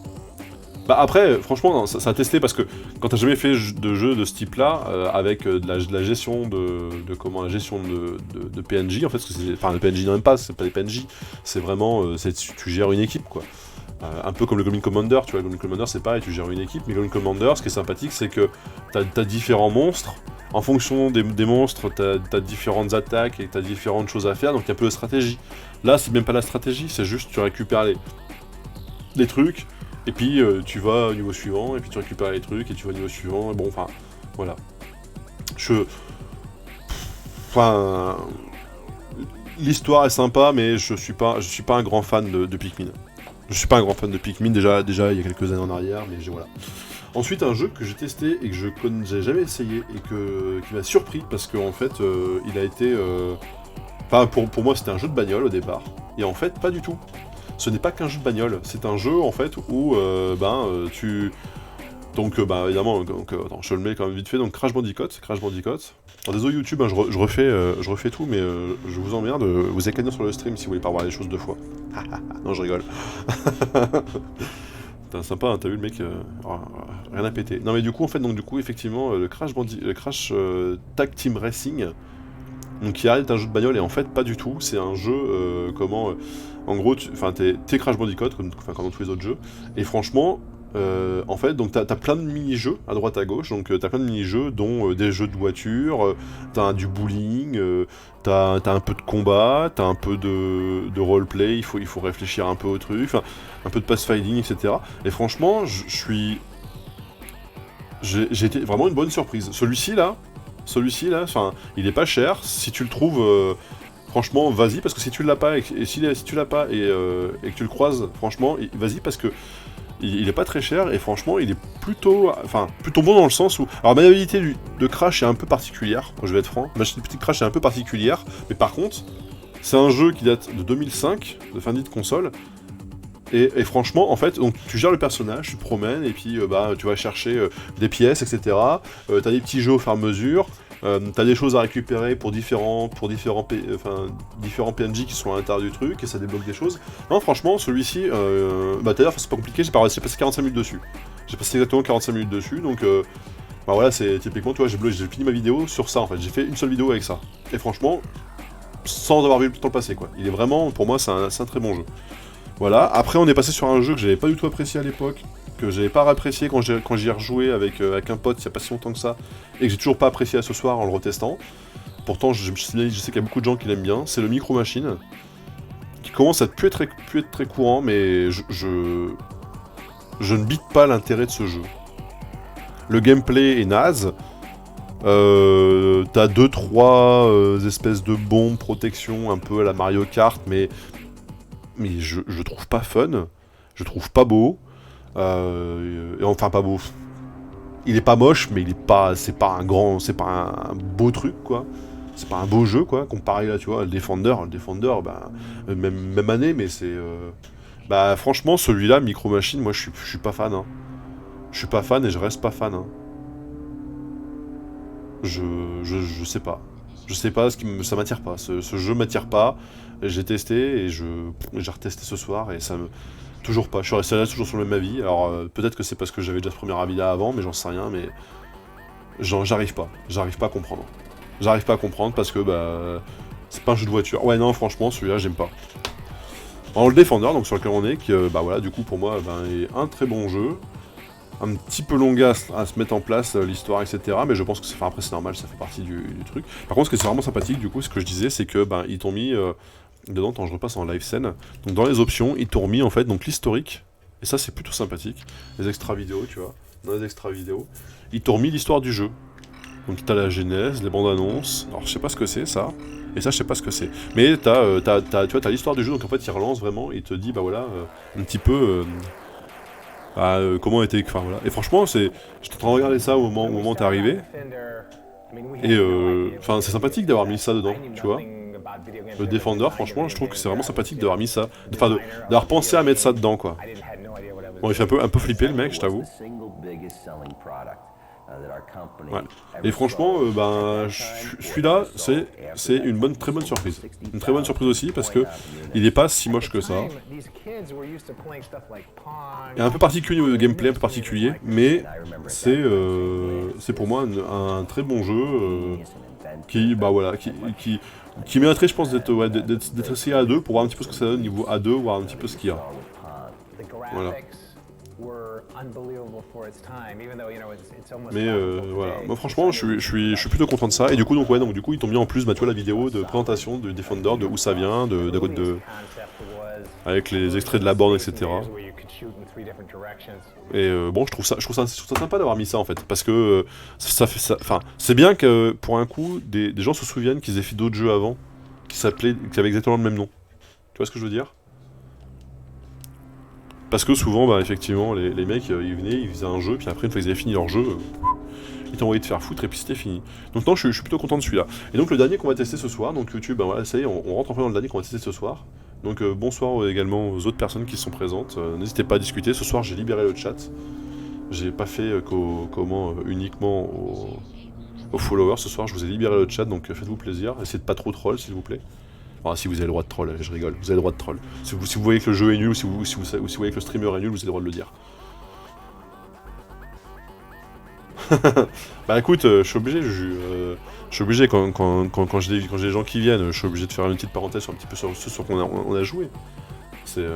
Après, franchement, ça a testé parce que quand t'as jamais fait de jeu de ce type-là, avec de la gestion la gestion de PNJ, en fait, le PNJ n'aime pas, c'est pas des PNJ, c'est vraiment, tu gères une équipe, quoi. Un peu comme le Goblin Commander, tu vois, le Goblin Commander c'est pareil, tu gères une équipe, mais Goblin Commander, ce qui est sympathique, c'est que t'as différents monstres, en fonction des monstres, t'as différentes attaques et t'as différentes choses à faire, donc il y a un peu de stratégie. Là, c'est même pas la stratégie, c'est juste tu récupères les trucs, et puis tu vas au niveau suivant, et puis tu récupères les trucs, et tu vas au niveau suivant, et bon, enfin, voilà. L'histoire est sympa, mais je suis pas un grand fan de Pikmin. Je suis pas un grand fan de Pikmin, déjà il y a quelques années en arrière, mais voilà. Ensuite, un jeu que j'ai testé et que j'ai jamais essayé, et qui m'a surpris, parce qu'en fait, il a été... pour moi, c'était un jeu de bagnole au départ, et en fait, pas du tout. Ce n'est pas qu'un jeu de bagnole, c'est un jeu, en fait, où, Donc, évidemment, attends, je le mets quand même vite fait, donc Crash Bandicoot. Alors, désolé YouTube, hein, je refais tout, mais je vous emmerde, vous avez qu'à dire sur le stream si vous voulez pas voir les choses deux fois. Non, je rigole. T'es sympa, hein, t'as vu le mec, rien à péter. Non mais du coup, effectivement, le Crash Tag Team Racing, donc qui est un jeu de bagnole, et en fait, pas du tout, c'est un jeu, en gros, t'es Crash Bandicoot, comme dans tous les autres jeux, et franchement... en fait, donc t'as plein de mini-jeux à droite à gauche, donc t'as plein de mini-jeux, dont des jeux de voiture, t'as du bowling, t'as un peu de combat, t'as un peu de roleplay, il faut réfléchir un peu au truc, un peu de pathfinding, etc. Et franchement, j'ai été vraiment une bonne surprise. Celui-ci là, il est pas cher, si tu le trouves... franchement, vas-y, parce que si tu l'as pas, et si tu l'as pas, et que tu le croises, franchement, vas-y, parce que il est pas très cher, et franchement, il est plutôt bon dans le sens où... Alors, la maniabilité de Crash est un peu particulière, je vais être franc, ma petite Crash est un peu particulière, mais par contre, c'est un jeu qui date de 2005, de fin de vie de console, et franchement, en fait, donc tu gères le personnage, tu te promènes, et puis tu vas chercher des pièces, etc. T'as des petits jeux au fur et à mesure, T'as des choses à récupérer pour différents PNJ qui sont à l'intérieur du truc, et ça débloque des choses. Non, franchement, celui-ci, d'ailleurs, c'est pas compliqué, j'ai passé 45 minutes dessus. J'ai passé exactement 45 minutes dessus, donc voilà, c'est typiquement, tu vois, j'ai fini ma vidéo sur ça, en fait. J'ai fait une seule vidéo avec ça. Et franchement, sans avoir vu le temps passer, quoi. Il est vraiment, pour moi, c'est un très bon jeu. Voilà, après on est passé sur un jeu que j'avais pas du tout apprécié à l'époque, que j'avais pas apprécié quand j'y ai rejoué avec un pote il y a pas si longtemps que ça, et que j'ai toujours pas apprécié à ce soir en le retestant. Pourtant je sais qu'il y a beaucoup de gens qui l'aiment bien, c'est le Micro Machine, qui commence à plus être très courant, mais je ne bite pas l'intérêt de ce jeu. Le gameplay est naze, t'as 2-3 espèces de bombes, protection, un peu à la Mario Kart, mais je trouve pas fun, je trouve pas beau, enfin pas beau. Il est pas moche, mais c'est pas un beau truc, quoi. C'est pas un beau jeu, quoi. Comparé là, tu vois, le Defender, même année, mais c'est, franchement, celui-là, Micro Machine, moi, je suis pas fan. Hein. Je suis pas fan et je reste pas fan. Hein. Je sais pas. Je sais pas, ça m'attire pas. Ce jeu m'attire pas. J'ai testé et j'ai retesté ce soir et ça me... Toujours pas. Je suis resté là toujours sur le même avis. Alors peut-être que c'est parce que j'avais déjà ce premier avis là avant, mais j'en sais rien, mais... J'arrive pas. J'arrive pas à comprendre. J'arrive pas à comprendre parce que, c'est pas un jeu de voiture. Ouais, non, franchement, celui-là, j'aime pas. Alors le Defender, donc sur lequel on est, qui, voilà, du coup, pour moi, est un très bon jeu. Un petit peu longasse à se mettre en place, l'histoire, etc. Mais je pense que après c'est normal, ça fait partie du truc. Par contre, ce qui est vraiment sympathique, du coup, ce que je disais, c'est que ils t'ont mis dedans, quand je repasse en live scène, donc dans les options, ils t'ont remis en fait donc l'historique, et ça c'est plutôt sympathique. Les extra vidéos, tu vois, dans les extra vidéos, ils t'ont remis l'histoire du jeu. Donc t'as la genèse, les bandes annonces. Alors je sais pas ce que c'est ça, et ça je sais pas ce que c'est. Mais tu vois, t'as l'histoire du jeu, donc en fait il relance vraiment, il te dit voilà un petit peu. Comment était... Enfin voilà. Et franchement, j'étais en train de regarder ça au moment où t'es arrivé. Et c'est sympathique d'avoir mis ça dedans, tu vois. Le Defender, franchement, je trouve que c'est vraiment sympathique d'avoir mis ça. Enfin, d'avoir pensé à mettre ça dedans, quoi. Bon, il fait un peu flipper le mec, je t'avoue. Ouais. Et franchement, celui-là, c'est une très bonne surprise. Une très bonne surprise aussi, parce que il est pas si moche que ça. Il est un peu particulier au gameplay, un peu particulier, mais c'est pour moi un très bon jeu qui mériterait, je pense, d'être essayé à deux pour voir un petit peu ce que ça donne au niveau A2, voir un petit peu ce qu'il y a. Voilà. Mais voilà, moi franchement je suis plutôt content de ça, et du coup ils t'ont mis en plus tu vois, la vidéo de présentation de Defender, de où ça vient, avec les extraits de la borne, etc. Et bon, je trouve ça sympa d'avoir mis ça en fait, parce que c'est bien que pour un coup des gens se souviennent qu'ils aient fait d'autres jeux avant qui avaient exactement le même nom. Tu vois ce que je veux dire? Parce que souvent, effectivement, les mecs, ils venaient, ils faisaient un jeu, puis après, une fois qu'ils avaient fini leur jeu, ils t'envoyaient te faire foutre, et puis c'était fini. Donc non, je suis plutôt content de celui-là. Et donc le dernier qu'on va tester ce soir, donc YouTube, voilà, ça y est, on rentre enfin dans le dernier qu'on va tester ce soir. Donc bonsoir également aux autres personnes qui sont présentes, n'hésitez pas à discuter. Ce soir, j'ai libéré le chat. J'ai pas fait uniquement aux followers. Ce soir, je vous ai libéré le chat, donc faites-vous plaisir. Essayez de pas trop troll, s'il vous plaît. Ah, si vous avez le droit de troll, je rigole, vous avez le droit de troll. Si vous voyez que le jeu est nul, ou si vous voyez que le streamer est nul, vous avez le droit de le dire. Écoute, je suis obligé, quand j'ai des gens qui viennent, je suis obligé de faire une petite parenthèse sur un petit peu sur ce sur qu'on a joué. C'est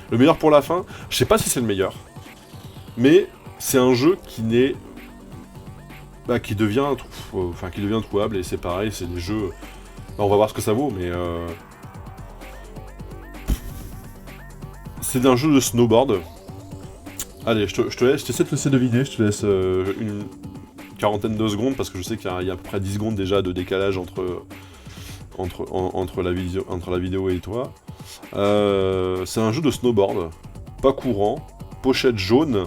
le meilleur pour la fin. Je sais pas si c'est le meilleur, mais c'est un jeu qui n'est... qui devient trouvable, et c'est pareil, c'est des jeux... on va voir ce que ça vaut, mais c'est un jeu de snowboard. Allez, je te laisse, je t'essaie de te laisser deviner, je te laisse une quarantaine de secondes, parce que je sais qu'il y a à peu près 10 secondes déjà de décalage entre la vidéo et toi. C'est un jeu de snowboard, pas courant, pochette jaune.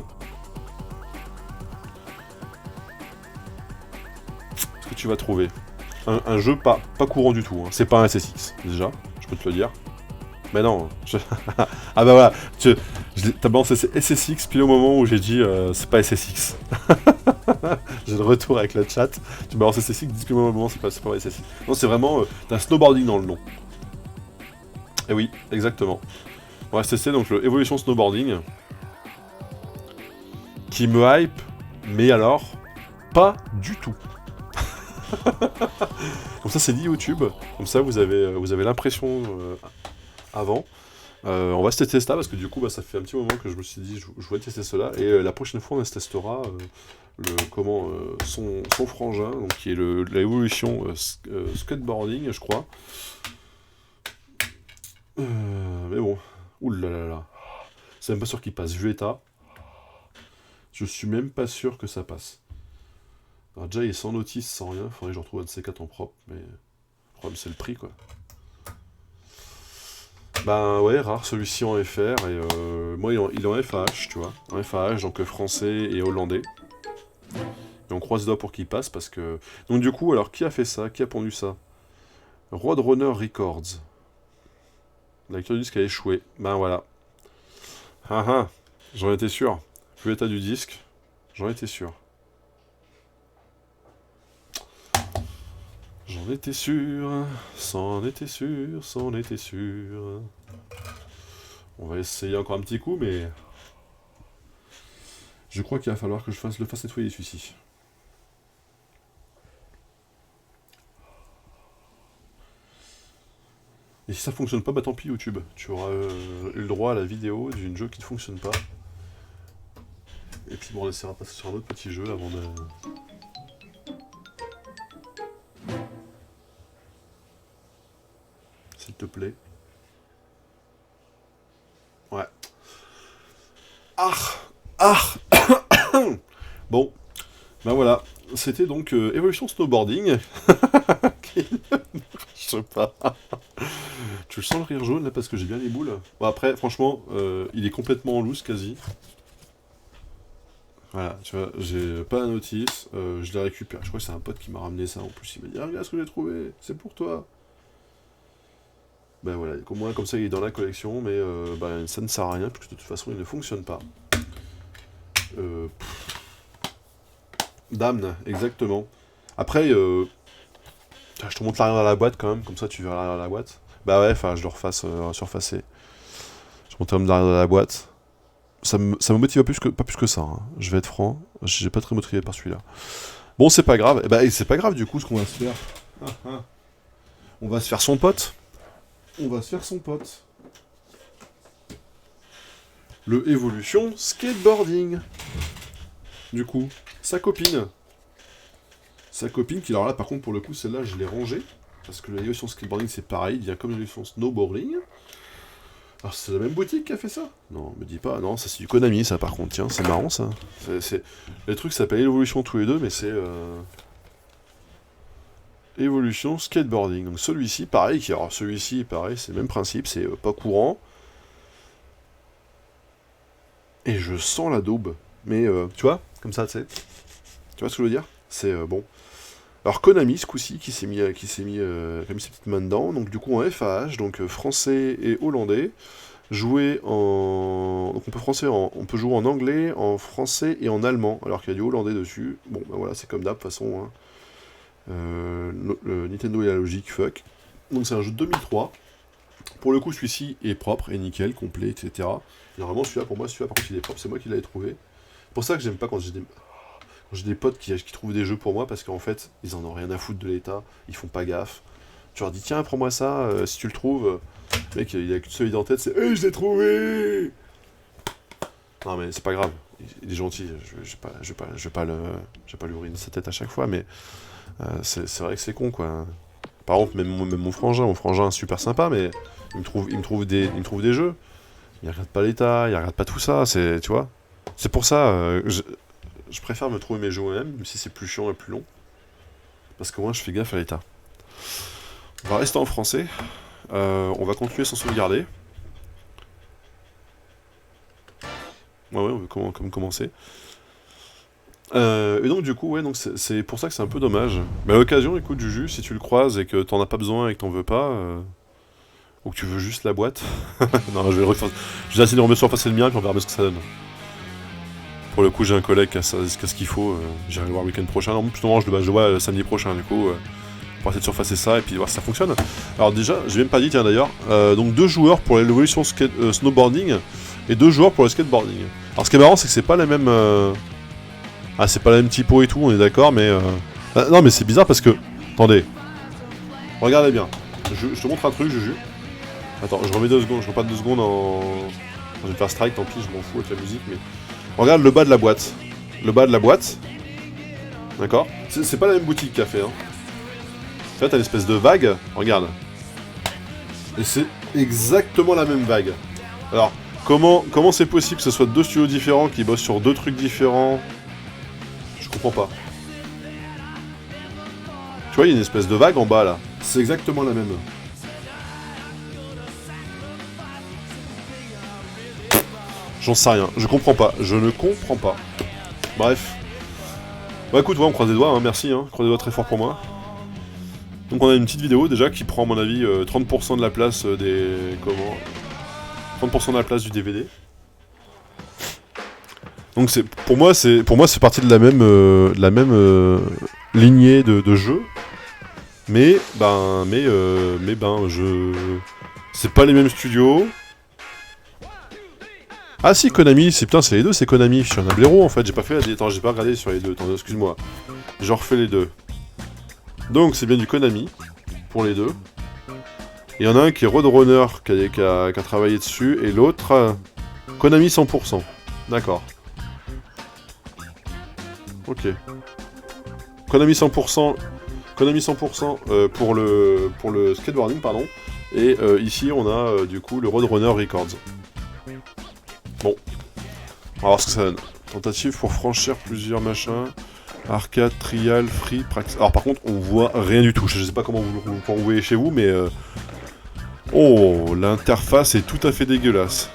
Qu'est-ce que tu vas trouver ? Un jeu pas courant du tout, hein. C'est pas un SSX, déjà, je peux te le dire. Mais non, ah voilà, t'as balancé SSX pile au moment où j'ai dit c'est pas SSX. J'ai le retour avec le chat. Tu balances SSX, dis-moi un moment, c'est pas SSX. Non, c'est vraiment, t'as snowboarding dans le nom. Et oui, exactement. On va tester donc le Evolution Snowboarding. Qui me hype, mais alors, pas du tout. Comme ça, c'est dit YouTube. Comme ça, vous avez l'impression avant. On va se tester ça parce que du coup, ça fait un petit moment que je me suis dit, je voulais tester cela. Et la prochaine fois, on se testera son frangin, donc qui est l'évolution skateboarding, je crois. Mais bon, oulala, c'est même pas sûr qu'il passe. Vueta, je suis même pas sûr que ça passe. Alors déjà, il est sans notice, sans rien. Faudrait que je retrouve un de ces 4 en propre, mais le problème c'est le prix, quoi. Ben ouais, rare celui-ci en FR, et moi il est en FAH, tu vois. En FAH, donc français et hollandais. Et on croise les doigts pour qu'il passe, parce que... Donc du coup, alors qui a fait ça? Qui a pondu ça? Roadrunner Records. La lecture du disque a échoué. Ben voilà. Ah ah, j'en étais sûr. Vu l'état du disque, j'en étais sûr. J'en étais sûr, c'en était sûr, c'en était sûr. On va essayer encore un petit coup, mais... Je crois qu'il va falloir que je le fasse nettoyer celui-ci. Et si ça fonctionne pas, bah tant pis YouTube. Tu auras eu le droit à la vidéo d'une jeu qui ne fonctionne pas. Et puis bon, on essaiera de passer sur un autre petit jeu avant de... S'il te plaît. Ouais. Bon. Ben voilà. C'était donc Evolution Snowboarding. Qui ne marche pas. Tu le sens le rire jaune là parce que j'ai bien les boules. Bon après, franchement, il est complètement en loose quasi. Voilà, tu vois, j'ai pas la notice, je l'ai récupéré. Je crois que c'est un pote qui m'a ramené ça en plus. Il m'a dit, ah, regarde ce que j'ai trouvé, c'est pour toi. Ben voilà, au moins comme ça il est dans la collection, mais ça ne sert à rien, puisque de toute façon il ne fonctionne pas. Damn, exactement. Après, je te montre l'arrière de la boîte quand même, comme ça tu verras l'arrière de la boîte. Bah ouais, enfin je le refasse surfacé. Je monte l'arrière de la boîte. Ça me motive pas plus que ça, hein. Je vais être franc, j'ai pas très motivé par celui-là. Bon, c'est pas grave, c'est pas grave du coup ce qu'on va se faire. On va se faire son pote. Le Evolution Skateboarding. Du coup, sa copine qui, alors là par contre pour le coup celle-là je l'ai rangée. Parce que l'Evolution Skateboarding c'est pareil, il vient comme l'Evolution Snowboarding. Alors c'est la même boutique qui a fait ça? Non, me dis pas, non, ça c'est du Konami ça par contre, tiens, c'est marrant ça. Les trucs s'appellent Evolution tous les deux, mais c'est... Evolution Skateboarding. Donc celui-ci, pareil, celui-ci, pareil, c'est le même principe, c'est pas courant. Et je sens la daube. Mais, tu vois, comme ça, tu sais. Tu vois ce que je veux dire? C'est bon. Alors Konami, ce coup-ci, qui a mis ses petites mains dedans. Donc du coup en FAH, donc français et hollandais. Jouer en... Donc on peut jouer en anglais, en français et en allemand, alors qu'il y a du hollandais dessus. Bon, ben voilà, c'est comme d'hab, de toute façon, hein. Le Nintendo et la logique, fuck. Donc c'est un jeu de 2003. Pour le coup, celui-ci est propre et nickel, complet, etc. Et normalement, celui-là, par contre, il est propre, c'est moi qui l'avais trouvé. C'est pour ça que j'aime pas quand j'ai des potes qui trouvent des jeux pour moi, parce qu'en fait, ils en ont rien à foutre de l'état, ils font pas gaffe. Tu leur dis, tiens, prends-moi ça, si tu le trouves. Le mec, il a qu'une seule idée en tête, c'est je l'ai trouvé! Non, mais c'est pas grave, il est gentil, je vais pas lui uriner sa tête à chaque fois, mais c'est vrai que c'est con, quoi. Par exemple, même mon frangin super sympa, mais il me trouve des jeux. Il regarde pas l'état, il regarde pas tout ça, tu vois. C'est pour ça, je préfère me trouver mes jeux moi-même, même si c'est plus chiant et plus long. Parce que moi, je fais gaffe à l'état. On va rester en français. On va continuer sans sauvegarder. Ouais, on veut commencer. Et donc du coup, ouais, donc c'est pour ça que c'est un peu dommage. Mais à l'occasion, écoute, Juju, si tu le croises et que t'en as pas besoin et que t'en veux pas, ou que tu veux juste la boîte, non, je vais essayer de remettre sur face le mien et puis on verra bien ce que ça donne. Pour le coup, j'ai un collègue qui a ce qu'il faut. J'irai le voir le week-end prochain. Non, plutôt, je le vois samedi prochain, du coup. Pour essayer de surfacer ça et puis voir si ça fonctionne. Alors déjà, j'ai même pas dit, tiens d'ailleurs, donc 2 joueurs pour l'évolution snowboarding et 2 joueurs pour le skateboarding. Alors ce qui est marrant, c'est que c'est pas les mêmes... Ah, c'est pas la même typo et tout, on est d'accord, mais... non, mais c'est bizarre parce que... Attendez. Regardez bien. Je te montre un truc, Juju. Attends, je remets 2 secondes, je repars 2 secondes en... Je vais me faire strike, tant pis, je m'en fous avec la musique, mais... Regarde le bas de la boîte. Le bas de la boîte. D'accord. C'est pas la même boutique qui a fait, hein. Là, t'as une espèce de vague, regarde. Et c'est exactement la même vague. Alors, comment c'est possible que ce soit 2 studios différents qui bossent sur 2 trucs différents? Je comprends pas. Tu vois, il y a une espèce de vague en bas, là. C'est exactement la même. J'en sais rien, je comprends pas. Je ne comprends pas. Bref. Bah écoute, ouais, on croise les doigts, hein, merci, hein. Croise les doigts très fort pour moi. Donc on a une petite vidéo déjà qui prend à mon avis 30% de la place des... Comment 30% de la place du DVD. Donc c'est pour moi c'est parti de la même lignée de jeux. Mais c'est pas les mêmes studios. Ah si, Konami, c'est les deux, c'est Konami. Je suis un blaireau en fait, j'ai pas regardé sur les deux. Attends, excuse-moi. J'en refais les deux. Donc c'est bien du Konami, pour les deux. Il y en a un qui est Roadrunner, qui a travaillé dessus, et l'autre, Konami 100%. D'accord. Ok. Konami 100%, pour le skateboarding, pardon. Et ici, on a du coup le Roadrunner Records. Bon. On va voir ce que ça donne. Tentative pour franchir plusieurs machins. Arcade, trial, free, practice. Alors par contre, on voit rien du tout. Je sais pas comment vous voyez chez vous, mais... Oh, l'interface est tout à fait dégueulasse.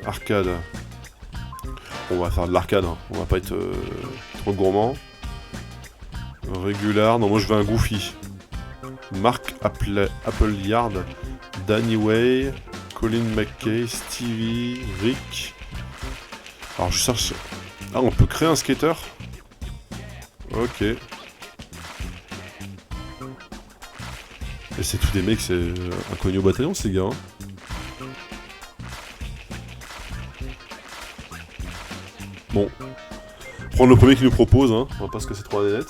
Arcade. On va faire de l'arcade, hein. On va pas être trop gourmand. Régular, non moi je veux un Goofy. Mark Appleyard, Danny Way, Colin McKay, Stevie, Rick. Alors je cherche... Ah, on peut créer un skater. Ok. Et c'est tous des mecs, c'est inconnus au bataillon ces gars. Hein. Bon. Prendre le premier qui nous propose, hein. On va pas se casser trop la net.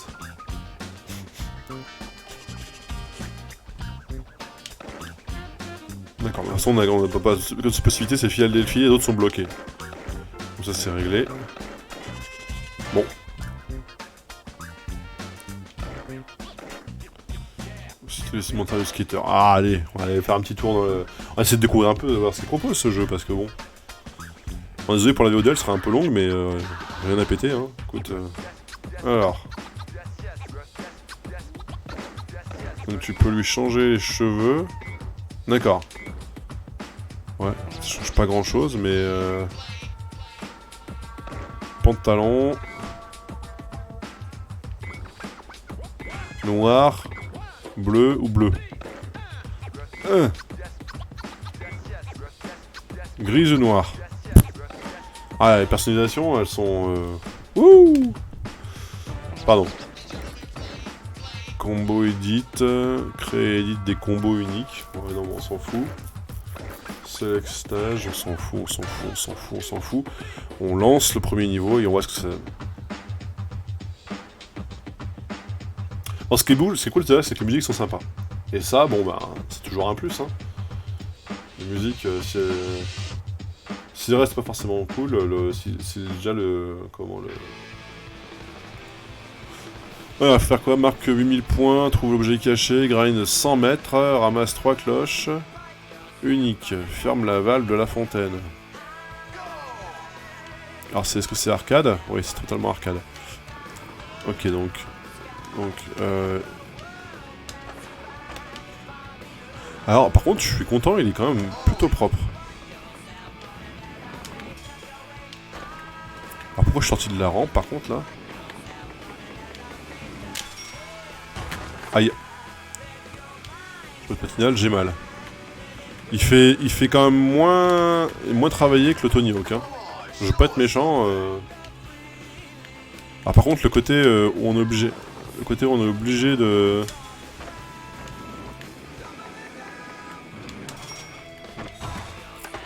D'accord, de toute façon on n'a pas de possibilité, c'est filiale Delphi et d'autres sont bloqués. Donc ça c'est réglé. Bon. Laissez monter le skater. Ah allez, on va aller faire un petit tour dans le... On va essayer de découvrir un peu, de voir ce qu'il propose ce jeu, parce que bon... Bon, désolé pour la VOD, elle sera un peu longue, mais rien à péter, hein. Écoute, alors... Donc tu peux lui changer les cheveux. D'accord. Ouais, ça change pas grand chose, mais... Pantalon... Noir... Bleu ou bleu. Grise ou noir. Ah, les personnalisations, elles sont... Ouh. Pardon. Combo edit. Créer edit des combos uniques. Ouais, non, on s'en fout. Select stage, on s'en fout, on s'en fout, on s'en fout, on s'en fout. On lance le premier niveau et on voit ce que ça donne. Bon, ce qui est cool, c'est que les musiques sont sympas. Et ça, bon bah, c'est toujours un plus, hein. Les musiques, si le reste pas forcément cool, c'est déjà le... Comment le... Voilà, faire quoi? Marque 8000 points, trouve l'objet caché, grind 100 mètres, ramasse 3 cloches. Unique, ferme la valve de la fontaine. Alors est-ce que c'est arcade? Oui, c'est totalement arcade. Ok, donc... Alors, par contre, je suis content, il est quand même plutôt propre. Alors, pourquoi je suis sorti de la rampe, par contre, là? Aïe. Le patinage, j'ai mal. Il fait quand même moins travaillé que le Tony Hawk, hein. Je veux pas être méchant, Ah, par contre, le côté où on est obligé... Le côté où on est obligé de...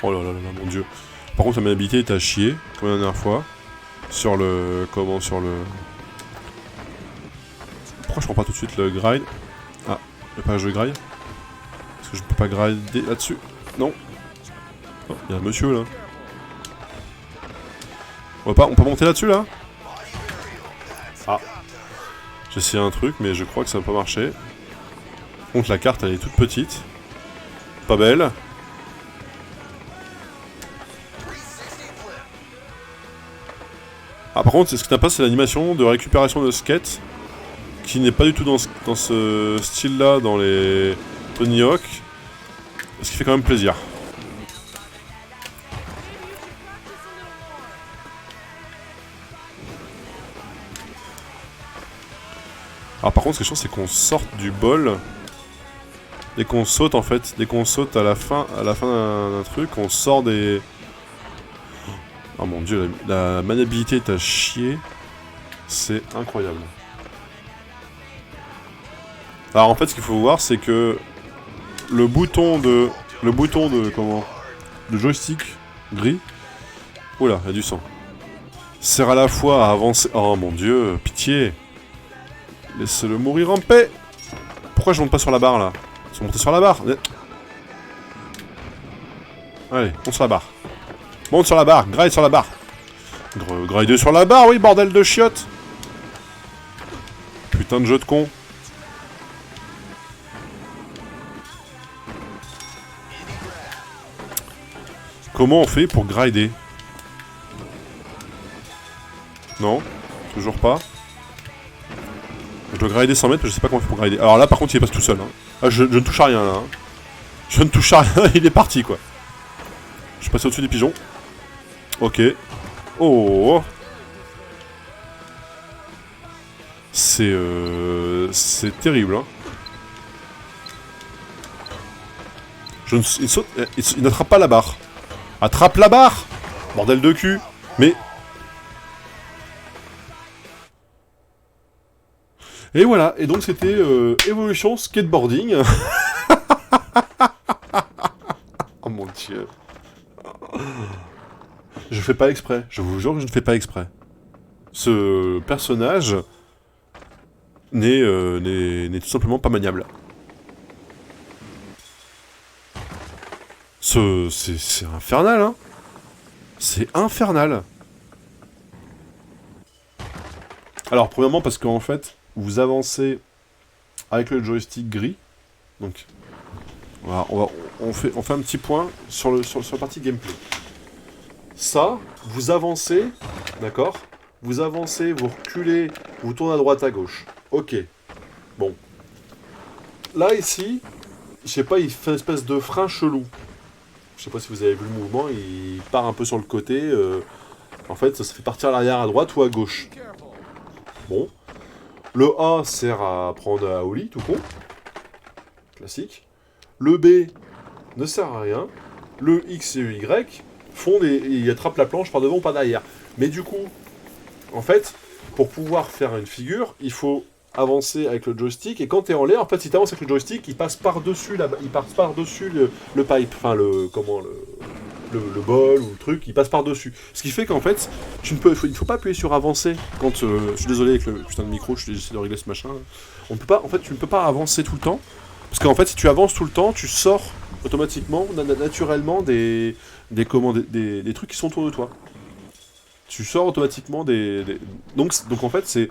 Oh là là là, mon dieu. Par contre, la maniabilité est à chier, comme la dernière fois. Sur le... Comment? Sur le... Pourquoi je prends pas tout de suite le grind? Ah, le page de grind. Parce que je peux pas grinder là-dessus. Non. Oh, il y a un monsieur là. On peut monter là-dessus là? Ah. J'ai essayé un truc, mais je crois que ça va pas marcher. Par contre, la carte elle est toute petite. Pas belle. Ah, par contre, ce que t'as pas, c'est l'animation de récupération de skate. Qui n'est pas du tout dans ce style-là dans les Tony Hawk. Ce qui fait quand même plaisir. Alors par contre, ce que je pense, c'est qu'on sorte du bol. Dès qu'on saute, en fait, dès qu'on saute à la fin d'un truc, on sort des... Oh mon dieu, la maniabilité est à chier. C'est incroyable. Alors en fait, ce qu'il faut voir, c'est que le bouton de comment, le joystick gris. Oula, il y a du sang. Sert à la fois à avancer. Oh mon dieu, pitié. Laissez-le mourir en paix. Pourquoi je monte pas sur la barre là? Ils sont montés sur la barre. Allez, monte sur la barre. Monte sur la barre, gride sur la barre. Gride sur la barre, oui, bordel de chiottes. Putain de jeu de con. Comment on fait pour grider? Non, toujours pas. Je dois grider 100 mètres, mais je sais pas comment il faut grider. Alors là, par contre, il passe tout seul. Hein. Ah, je ne touche à rien, là. Hein. Je ne touche à rien, il est parti, quoi. Je suis passé au-dessus des pigeons. Ok. Oh. C'est terrible, hein. Il saute... Il n'attrape pas la barre. Attrape la barre! Bordel de cul! Mais... Et voilà, et donc c'était Evolution Skateboarding. Oh mon dieu. Je fais pas exprès, je vous jure que je ne fais pas exprès. Ce personnage n'est tout simplement pas maniable. C'est infernal, hein. C'est infernal. Alors, premièrement, parce qu'en fait, vous avancez avec le joystick gris. Donc, voilà, on fait un petit point sur la partie gameplay. Ça, vous avancez, d'accord? Vous avancez, vous reculez, vous tournez à droite, à gauche. Ok. Bon. Là, ici, je sais pas, il fait une espèce de frein chelou. Je sais pas si vous avez vu le mouvement, il part un peu sur le côté. En fait, ça fait partir à l'arrière à droite ou à gauche. Bon. Le A sert à prendre à Oli, tout con. Classique. Le B ne sert à rien. Le X et le Y ils attrapent la planche par devant ou par derrière. Mais du coup, en fait, pour pouvoir faire une figure, il faut avancer avec le joystick, et quand tu es en l'air, en fait, si tu avances avec le joystick, il passe par-dessus le pipe, enfin le bol ou le truc, il passe par-dessus. Ce qui fait qu'en fait, il ne faut pas appuyer sur avancer quand je suis désolé avec le putain de micro, j'essaie de régler ce machin. On peut pas, en fait, tu ne peux pas avancer tout le temps, parce qu'en fait, si tu avances tout le temps, tu sors automatiquement, naturellement des trucs qui sont autour de toi. Tu sors automatiquement donc en fait, c'est...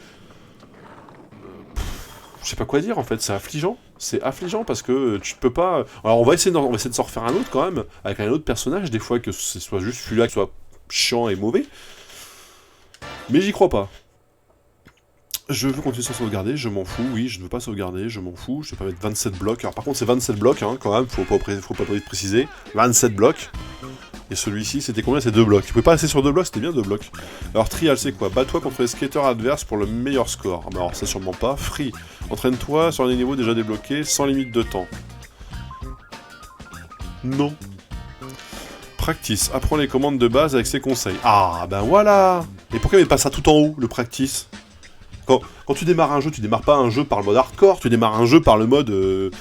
Je sais pas quoi dire en fait, c'est affligeant. C'est affligeant parce que tu peux pas... Alors on va essayer de s'en refaire un autre quand même, avec un autre personnage, des fois que ce soit juste celui-là qui soit chiant et mauvais. Mais j'y crois pas. Je veux continuer sans sauvegarder, je m'en fous, oui, je ne veux pas sauvegarder, je m'en fous, je vais pas mettre 27 blocs. Alors par contre c'est 27 blocs hein, quand même, faut pas préciser. 27 blocs. Et celui-ci, c'était combien? C'est 2 blocs. Tu pouvais pas rester sur 2 blocs, c'était bien 2 blocs. Alors, trial, c'est quoi? Bats-toi contre les skateurs adverses pour le meilleur score. Alors, ça, sûrement pas. Free. Entraîne-toi sur des niveaux déjà débloqués, sans limite de temps. Non. Practice. Apprends les commandes de base avec ses conseils. Ah, ben voilà. Et pourquoi il met pas ça tout en haut, le practice? Quand tu démarres un jeu, tu démarres pas un jeu par le mode hardcore, tu démarres un jeu par le mode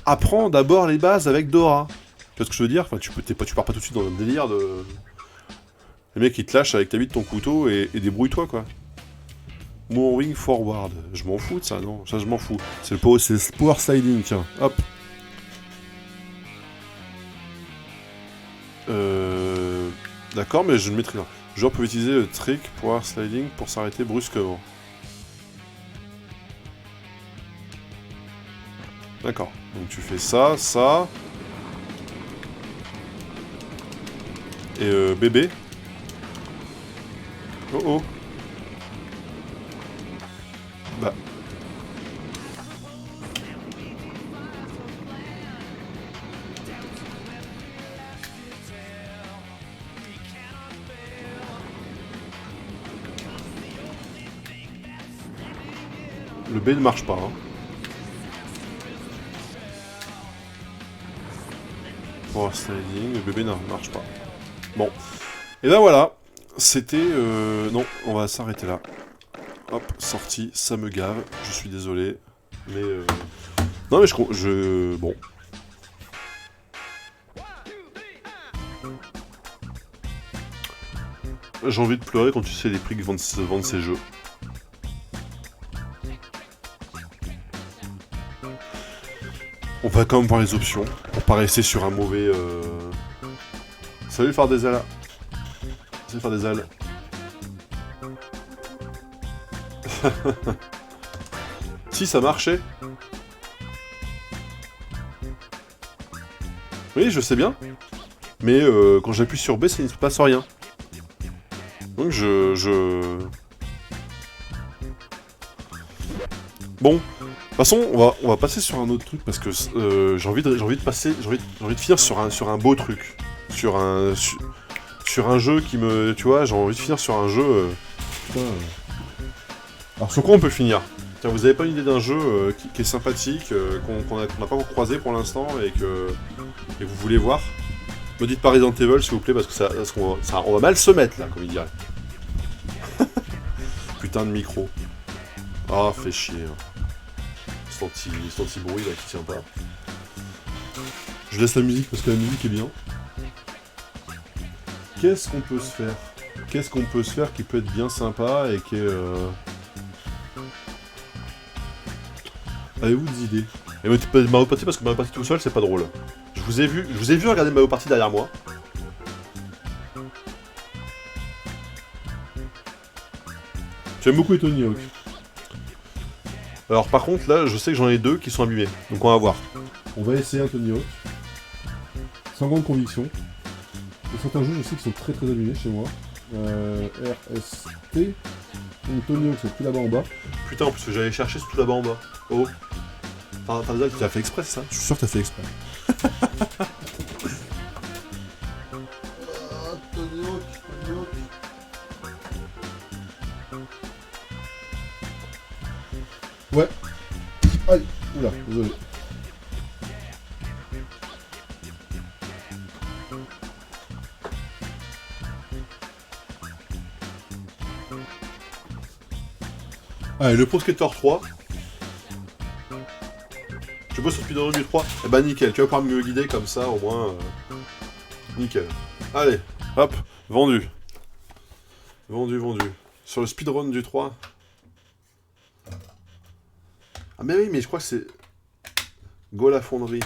apprends d'abord les bases avec Dora. Tu vois ce que je veux dire? Enfin, tu pars pas tout de suite dans un délire de... Les mecs, ils te lâchent avec ta bite ton couteau et débrouille-toi, quoi. Moving forward. Je m'en fous de ça, non? Ça, je m'en fous. C'est le power sliding, tiens. Hop. D'accord, mais je ne maîtrise pas. Le joueur peut utiliser le trick power sliding pour s'arrêter brusquement. D'accord. Donc tu fais ça, ça... Et bébé. Oh oh. Bah. Le B ne marche pas, hein. Power sliding, le bébé ne marche pas. Bon. Et ben voilà. C'était... Non, on va s'arrêter là. Hop, sorti, ça me gave. Je suis désolé. Mais... Non mais je... Bon. J'ai envie de pleurer quand tu sais les prix que vendent ces jeux. On va quand même voir les options, pour pas rester sur un mauvais... Salut Fardezala. Salut Fardezala. Si, ça marchait. Oui, je sais bien. Mais quand j'appuie sur B, ça ne se passe rien. Donc Bon, de toute façon, on va passer sur un autre truc parce que j'ai envie de finir sur un beau truc, sur un jeu qui me, tu vois, j'ai envie de finir sur un jeu. Alors sur quoi on peut finir? Tiens, vous avez pas une idée d'un jeu qui est sympathique, qu'on n'a pas encore croisé pour l'instant et que vous voulez voir? Me dites pas Resident Evil s'il vous plaît parce que on va mal se mettre là, comme il dirait. Putain de micro. Ah, fait chier. C'est anti-bruit là qui tient pas. Je laisse la musique parce que la musique est bien. Qu'est-ce qu'on peut se faire? Qu'est-ce qu'on peut se faire qui peut être bien sympa et qui est... Avez-vous des idées? Et Mario Party parce que Mario Party tout seul c'est pas drôle. Je vous ai vu regarder Mario Party derrière moi. J'aime beaucoup les Tony Hawk. Alors par contre là je sais que j'en ai deux qui sont abîmés. Donc on va voir. On va essayer un Tony Hawk. Sans grande conviction. Et certains jeux je sais qu'ils sont très abîmés chez moi. RST. Donc Tony Hawk c'est tout là-bas en bas. Putain en plus que j'allais chercher c'est tout là-bas en bas. Oh. Enfin tu l'as fait exprès c'est ça? Je suis sûr que t'as fait exprès. Tony Hawk. Ouais. Aïe. Oula, désolé. Allez, le Pro Skater 3. Je bosse sur Speedrun du 3. Eh bah nickel, tu vas pouvoir me guider comme ça, au moins... Nickel. Allez, hop, vendu. Vendu. Sur le speedrun du 3. Ah mais oui, mais je crois que c'est... Go la fonderie.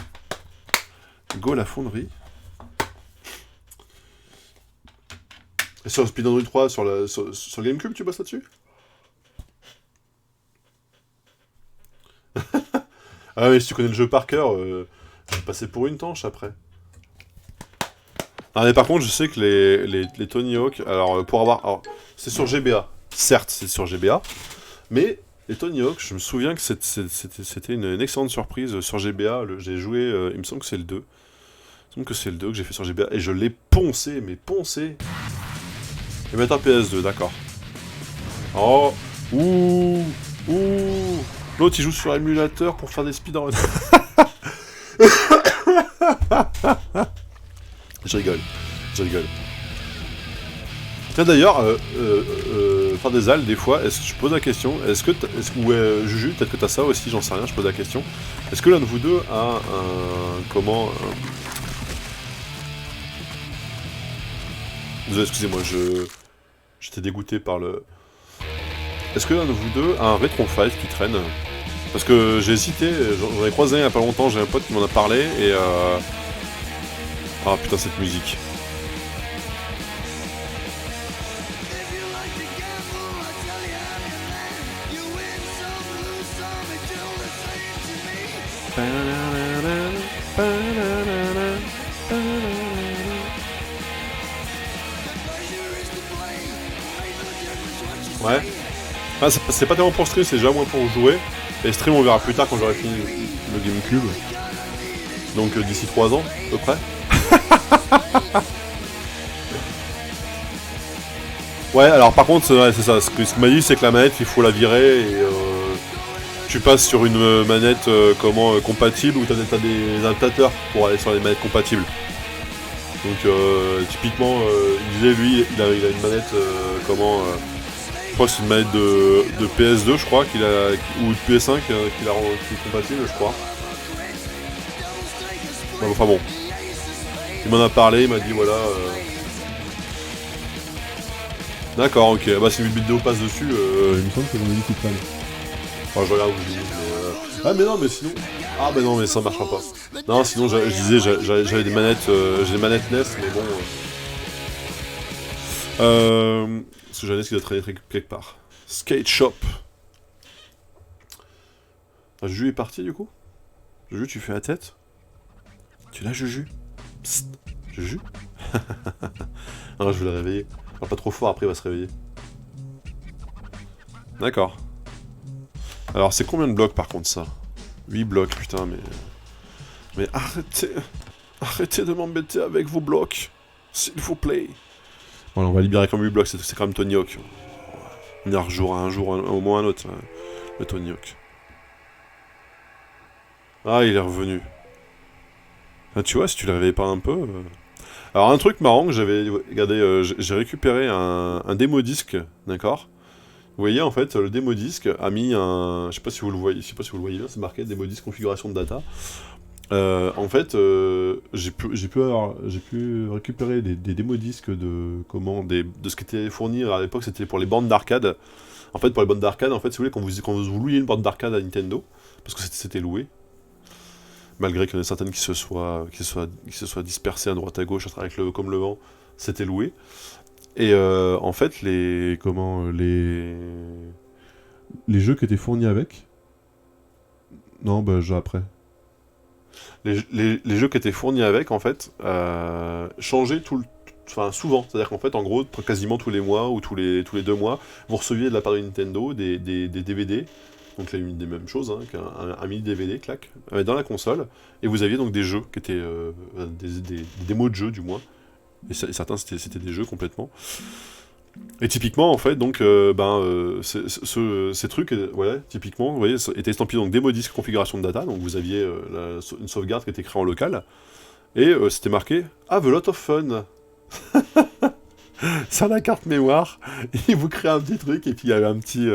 Et sur le speedrun du 3, sur GameCube, tu bosses là-dessus? Ah mais si tu connais le jeu par cœur, je vais passer pour une tanche après. Ah mais par contre je sais que les Tony Hawk, alors pour avoir... Alors, c'est sur GBA, certes c'est sur GBA, mais les Tony Hawk, je me souviens que c'était une excellente surprise sur GBA, j'ai joué, il me semble que c'est le 2. Il me semble que c'est le 2 que j'ai fait sur GBA, et je l'ai poncé, mais poncé. Et mettre un PS2, d'accord. Oh, ouh. L'autre il joue sur émulateur pour faire des speedruns. Je rigole. Tiens d'ailleurs, Fardezal, des fois, est-ce que je pose la question, Juju, peut-être que t'as ça aussi, j'en sais rien, je pose la question. Est-ce que l'un de vous deux a Désolé, excusez-moi, j'étais dégoûté par le... Est-ce que l'un de vous deux a un Retro 5 qui traîne? Parce que j'ai hésité, j'en ai croisé il y a pas longtemps, j'ai un pote qui m'en a parlé, et ah putain, cette musique. Ouais. Ah, c'est pas tellement pour stream, c'est déjà moins pour jouer. Et stream, on verra plus tard quand j'aurai fini le GameCube. Donc d'ici 3 ans, à peu près. Ouais, alors par contre, c'est ça. Ce qu'il m'a dit, c'est que la manette, il faut la virer et tu passes sur une manette compatible ou t'as des adaptateurs pour aller sur les manettes compatibles. Donc typiquement, il disait lui, il a une manette je crois que c'est une manette de PS2, je crois, ou de PS5 qui est compatible, je crois. Enfin bon. Il m'en a parlé, il m'a dit voilà. D'accord, ok. Bah si une vidéo passe dessus, il me semble que mon avis qui traîne. Enfin, je regarde où je dis, mais ah mais non, mais sinon... Ah bah non, mais ça marchera pas. Non, sinon je disais, j'avais des manettes, j'ai des manettes NES, mais bon... Parce que j'ai un NES qui doit traîner quelque part. Skate Shop. Ah, Juju est parti du coup? Juju, tu fais la tête? Tu es là, Juju? Psst, Juju? Non, je vais le réveiller. Alors, pas trop fort, après il va se réveiller. D'accord. Alors, c'est combien de blocs par contre ça? 8 blocs, putain, mais arrêtez de m'embêter avec vos blocs, s'il vous plaît. Voilà, on va libérer comme 8 blocs, c'est quand même Tony Hawk. On y rejouera un jour, au moins un autre, le Tony Hawk. Ah, il est revenu. Ah, tu vois, si tu le réveillais pas un peu... Alors, un truc marrant que j'avais... Regardez, j'ai récupéré un démo-disque, d'accord? Vous voyez, en fait, le démo-disque a mis un... Je sais pas si vous le voyez, là, c'est marqué démo-disque configuration de data. En fait, j'ai pu récupérer des démo-disques de ce qui était fourni à l'époque, c'était pour les bandes d'arcade. En fait, pour les bandes d'arcade, en fait, si vous voulez, quand vous louiez une bande d'arcade à Nintendo, parce que c'était loué, malgré qu'il y en ait certaines qui se soient dispersées à droite à gauche avec comme le vent, c'était loué. Et en fait, les jeux qui étaient fournis avec... Non, bah, j'ai après. Les jeux qui étaient fournis avec, en fait, changeaient souvent. C'est-à-dire qu'en fait, en gros, quasiment tous les mois ou tous les 2 mois, vous receviez de la part de Nintendo des DVD. Donc là, des mêmes choses, hein, un mini DVD, clac, dans la console. Et vous aviez donc des jeux qui étaient des démos de jeux, du moins. Et certains, c'était des jeux complètement. Et typiquement, en fait, donc, ces trucs, voilà, typiquement, vous voyez, étaient estampillés donc démo disque configuration de data, donc vous aviez une sauvegarde qui était créée en local, et c'était marqué « Have a lot of fun ». Sur la carte mémoire, il vous crée un petit truc, et puis il y avait un petit...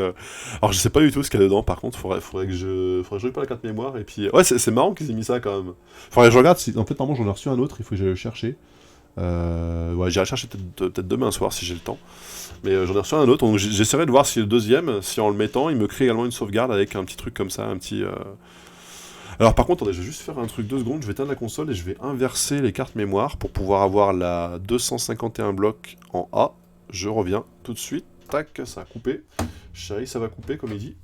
Alors je sais pas du tout ce qu'il y a dedans, par contre, faudrait que je récupère la carte mémoire, et puis... Ouais, c'est marrant qu'ils aient mis ça, quand même. Faudrait que je regarde, en fait, normalement, j'en ai reçu un autre, il faut que j'aille le chercher. Ouais, j'irai chercher peut-être demain soir si j'ai le temps. Mais j'en ai reçu un autre, donc j'essaierai de voir si le deuxième, si en le mettant, il me crée également une sauvegarde avec un petit truc comme ça, un petit... Alors par contre, attendez, je vais juste faire un truc 2 secondes, je vais éteindre la console et je vais inverser les cartes mémoire pour pouvoir avoir la 251 blocs en A. Je reviens tout de suite, tac, ça a coupé. Chérie, ça va couper comme il dit.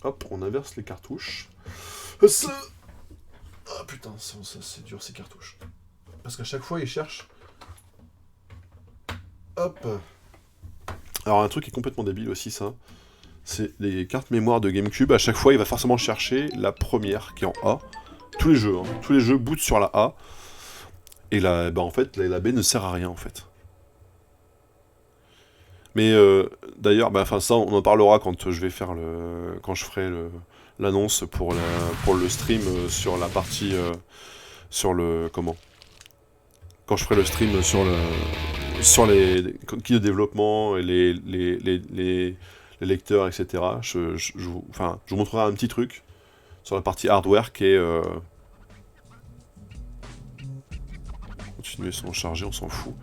Hop, on inverse les cartouches. Ah putain, c'est dur ces cartouches. Parce qu'à chaque fois, ils cherchent... Hop. Alors un truc qui est complètement débile aussi, ça, c'est les cartes mémoire de GameCube. À chaque fois, il va forcément chercher la première qui est en A. Tous les jeux, hein. Tous les jeux bootent sur la A. Et là, en fait, la B ne sert à rien, en fait. Mais d'ailleurs, ça, on en parlera quand je vais faire quand je ferai l'annonce pour le stream sur la partie quand je ferai le stream sur les kits de développement et les lecteurs, etc. Enfin, je vous montrerai un petit truc sur la partie hardware qui est... Continuer sans charger, on s'en fout.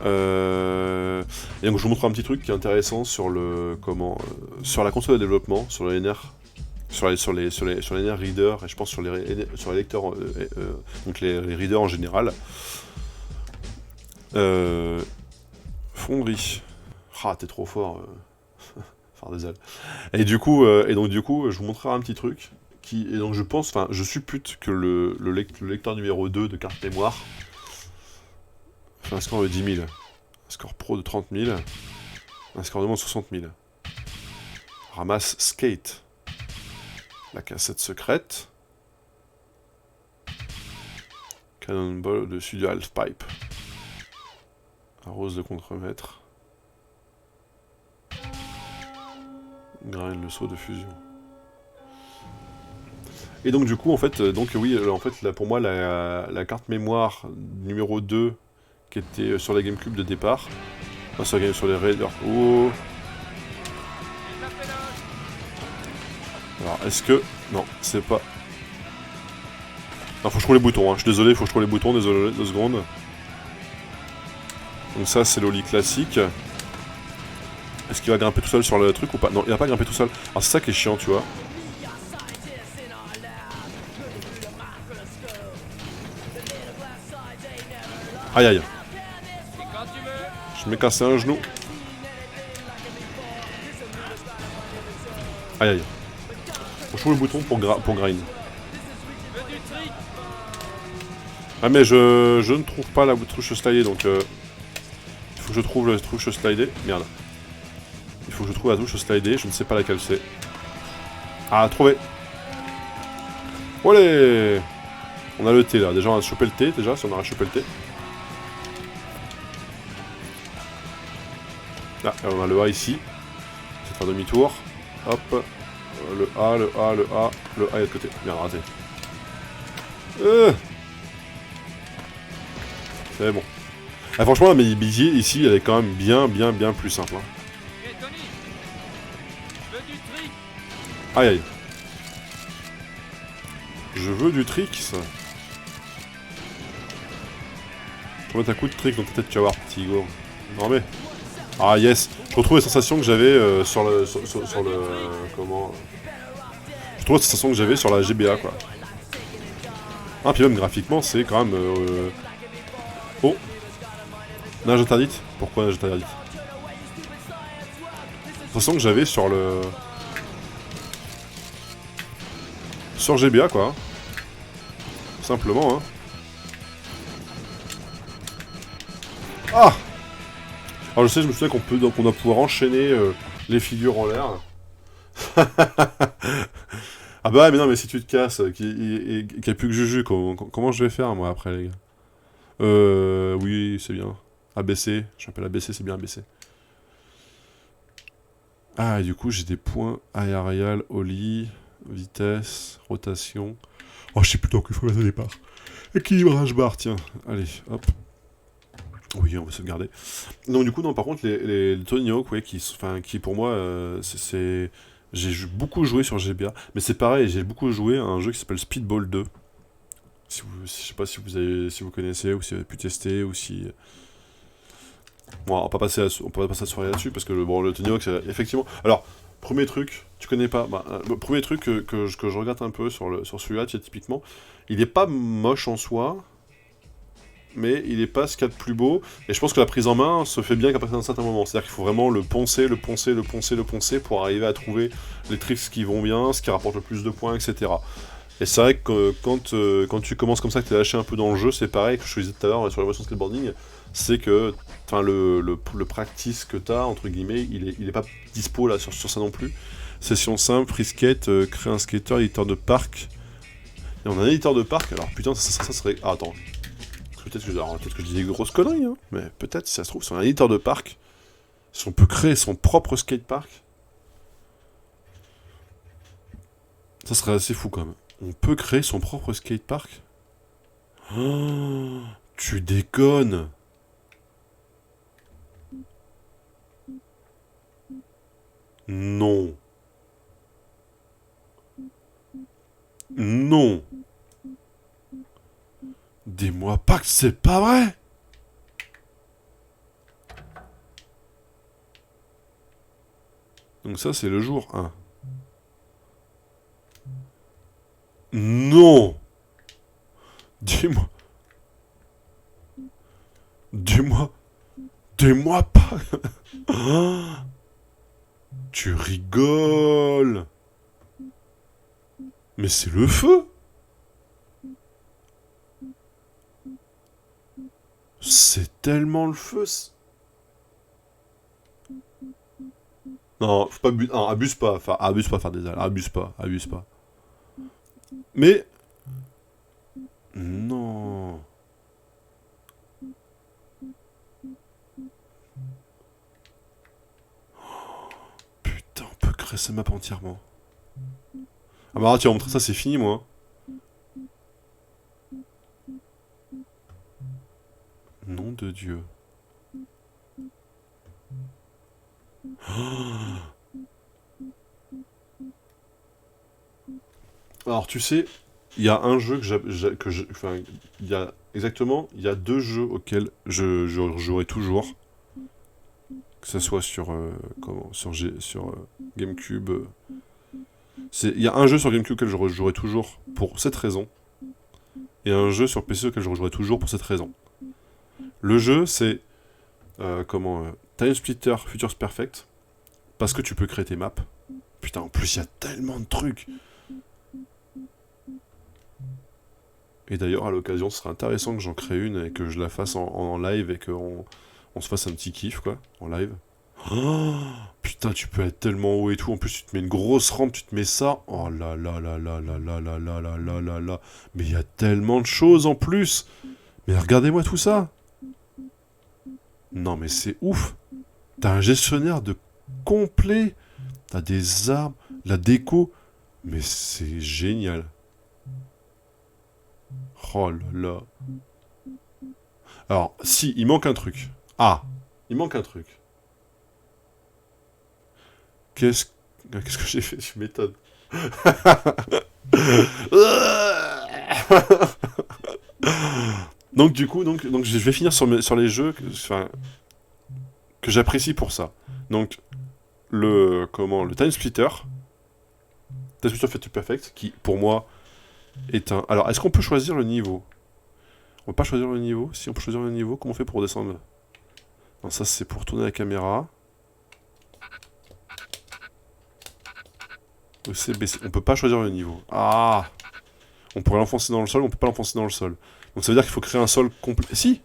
Et donc je vous montrerai un petit truc qui est intéressant sur le sur la console de développement, sur les NR, sur les NR readers et je pense sur les lecteurs, donc les readers en général. Fonderie. Ah, t'es trop fort. Phare des ailes. Et donc du coup, je vous montrerai un petit truc et donc je pense, enfin, je suppute que le lecteur numéro 2 de carte mémoire fait un score de 10 000, un score pro de 30 000, un score de moins de 60 000. Ramasse Skate, la cassette secrète, Cannonball au-dessus du half-pipe, arrose de contremaître, grind le saut de fusion. Et donc du coup, en fait, là, pour moi, la carte mémoire numéro 2 qui était sur la GameCube de départ, sur les Raiders. Oh. Alors, est-ce que... Non, c'est pas... Non, faut que je trouve les boutons, hein. Je suis désolé, faut que je trouve les boutons, désolé, 2 secondes. Donc ça, c'est l'Oli classique. Est-ce qu'il va grimper tout seul sur le truc ou pas? Non, il va pas grimper tout seul. Alors c'est ça qui est chiant, tu vois. Aïe aïe. Je m'ai cassé un genou. Aïe aïe. Je trouve le bouton pour grind. Ah mais je ne trouve pas la touche slider, donc il faut que je trouve la touche slider. Merde. Il faut que je trouve la touche slider, je ne sais pas laquelle c'est. Ah, trouvé. Olé. On a le T là, déjà on a chopé le T, déjà, si on a chopé le T. Là, on a le A ici. C'est faire demi-tour. Hop. Le A, le A, le A. Le A est de côté. Bien raté. C'est bon. Ah, franchement, la mini-bisier ici, elle est quand même bien plus simple. Hein. Aïe aïe. Je veux du trick, ça. Je vais mettre un coup de trick dans ta tête, tu vas voir, petit Igor. Non mais... Ah yes, je retrouve les sensations que j'avais sur le... comment... Je retrouve les sensations que j'avais sur la GBA, quoi. Ah, puis même graphiquement, c'est quand même... Oh. Nage interdite. Pourquoi nage interdite? La sensation que j'avais sur le... Sur GBA, quoi. Simplement, hein. Ah! Alors je sais, je me souviens qu'on doit pouvoir enchaîner les figures en l'air. Ah bah mais non, mais si tu te casses, qu'il n'y a plus que Juju, comment je vais faire, moi, après, les gars? Oui, c'est bien. ABC, je m'appelle ABC, c'est bien ABC. Ah, et du coup, j'ai des points aérial, ollie, vitesse, rotation. Oh, je sais plus tant qu'il faut mettre au départ. Équilibrage barre, tiens. Allez, hop. Oui, on va se garder. Donc du coup, non, par contre, les Tony Hawk, ouais, qui pour moi, c'est... J'ai beaucoup joué sur GBA, mais c'est pareil, j'ai beaucoup joué à un jeu qui s'appelle Speedball 2. Je sais pas si vous connaissez, ou si vous avez pu tester, ou si... Bon, on va pas passer la soirée là-dessus, parce que le Tony Hawk, c'est effectivement... Alors, premier truc, tu connais pas... le premier truc que je regrette un peu sur celui-là, typiquement, il est pas moche en soi, mais il est pas ce qu'il y a de plus beau, et je pense que la prise en main se fait bien qu'à partir d'un certain moment, c'est-à-dire qu'il faut vraiment le poncer pour arriver à trouver les tricks qui vont bien, ce qui rapporte le plus de points, etc. Et c'est vrai que quand tu commences comme ça, que tu es lâché un peu dans le jeu, c'est pareil que je te disais tout à l'heure sur la version skateboarding, c'est que le practice que tu as, entre guillemets, il est pas dispo là sur ça non plus. Session simple, free skate, créer un skater, éditeur de parc. Et on a un éditeur de parc, alors putain, ça serait... Ah, attends. Peut-être que je dis des grosses conneries, hein, mais peut-être, si ça se trouve, c'est un éditeur de parc. Si on peut créer son propre skatepark, ça serait assez fou quand même. On peut créer son propre skatepark? Oh, tu déconnes! Non. Non. Dis-moi pas que c'est pas vrai. Donc ça, c'est le jour 1. Non. Dis-moi. Dis-moi. Dis-moi pas. Ah, tu rigoles. Mais c'est le feu. C'est tellement le feu. Non, faut pas non, abuse pas. Enfin, abuse pas faire des ailes. Abuse pas. Abuse pas. Mais... Non. Putain, on peut créer cette map entièrement. Ah bah tu vas montrer ça, c'est fini moi. Nom de Dieu. Alors tu sais, il y a un jeu enfin, il y a exactement, il y a 2 jeux auxquels je jouerai toujours. Que ce soit sur GameCube. Il y a un jeu sur GameCube auquel je jouerai toujours pour cette raison. Et un jeu sur PC auquel je jouerai toujours pour cette raison. Le jeu, c'est... Time Splitter Futures Perfect. Parce que tu peux créer tes maps. Putain, en plus, il y a tellement de trucs. Et d'ailleurs, à l'occasion, ce serait intéressant que j'en crée une et que je la fasse en live et qu'on se fasse un petit kiff, quoi, en live. Oh, putain, tu peux être tellement haut et tout. En plus, tu te mets une grosse rampe, tu te mets ça. Oh là là là là là là là là là là là là. Mais il y a tellement de choses en plus. Mais regardez-moi tout ça. Non, mais c'est ouf. T'as un gestionnaire de complet. T'as des arbres, la déco. Mais c'est génial. Oh là là. Alors, si, il manque un truc. Ah, il manque un truc. Qu'est-ce que j'ai fait? Je m'étonne. Donc du coup, donc je vais finir sur les jeux que j'apprécie pour ça. Donc le Time Splitter Futures Perfect, qui pour moi est un... Alors, est-ce qu'on peut choisir le niveau? On peut pas choisir le niveau. Si on peut choisir le niveau, comment on fait pour descendre? Non, ça c'est pour tourner la caméra. On peut pas choisir le niveau. Ah! On pourrait l'enfoncer dans le sol, on peut pas l'enfoncer dans le sol. Donc ça veut dire qu'il faut créer un sol complet. Si!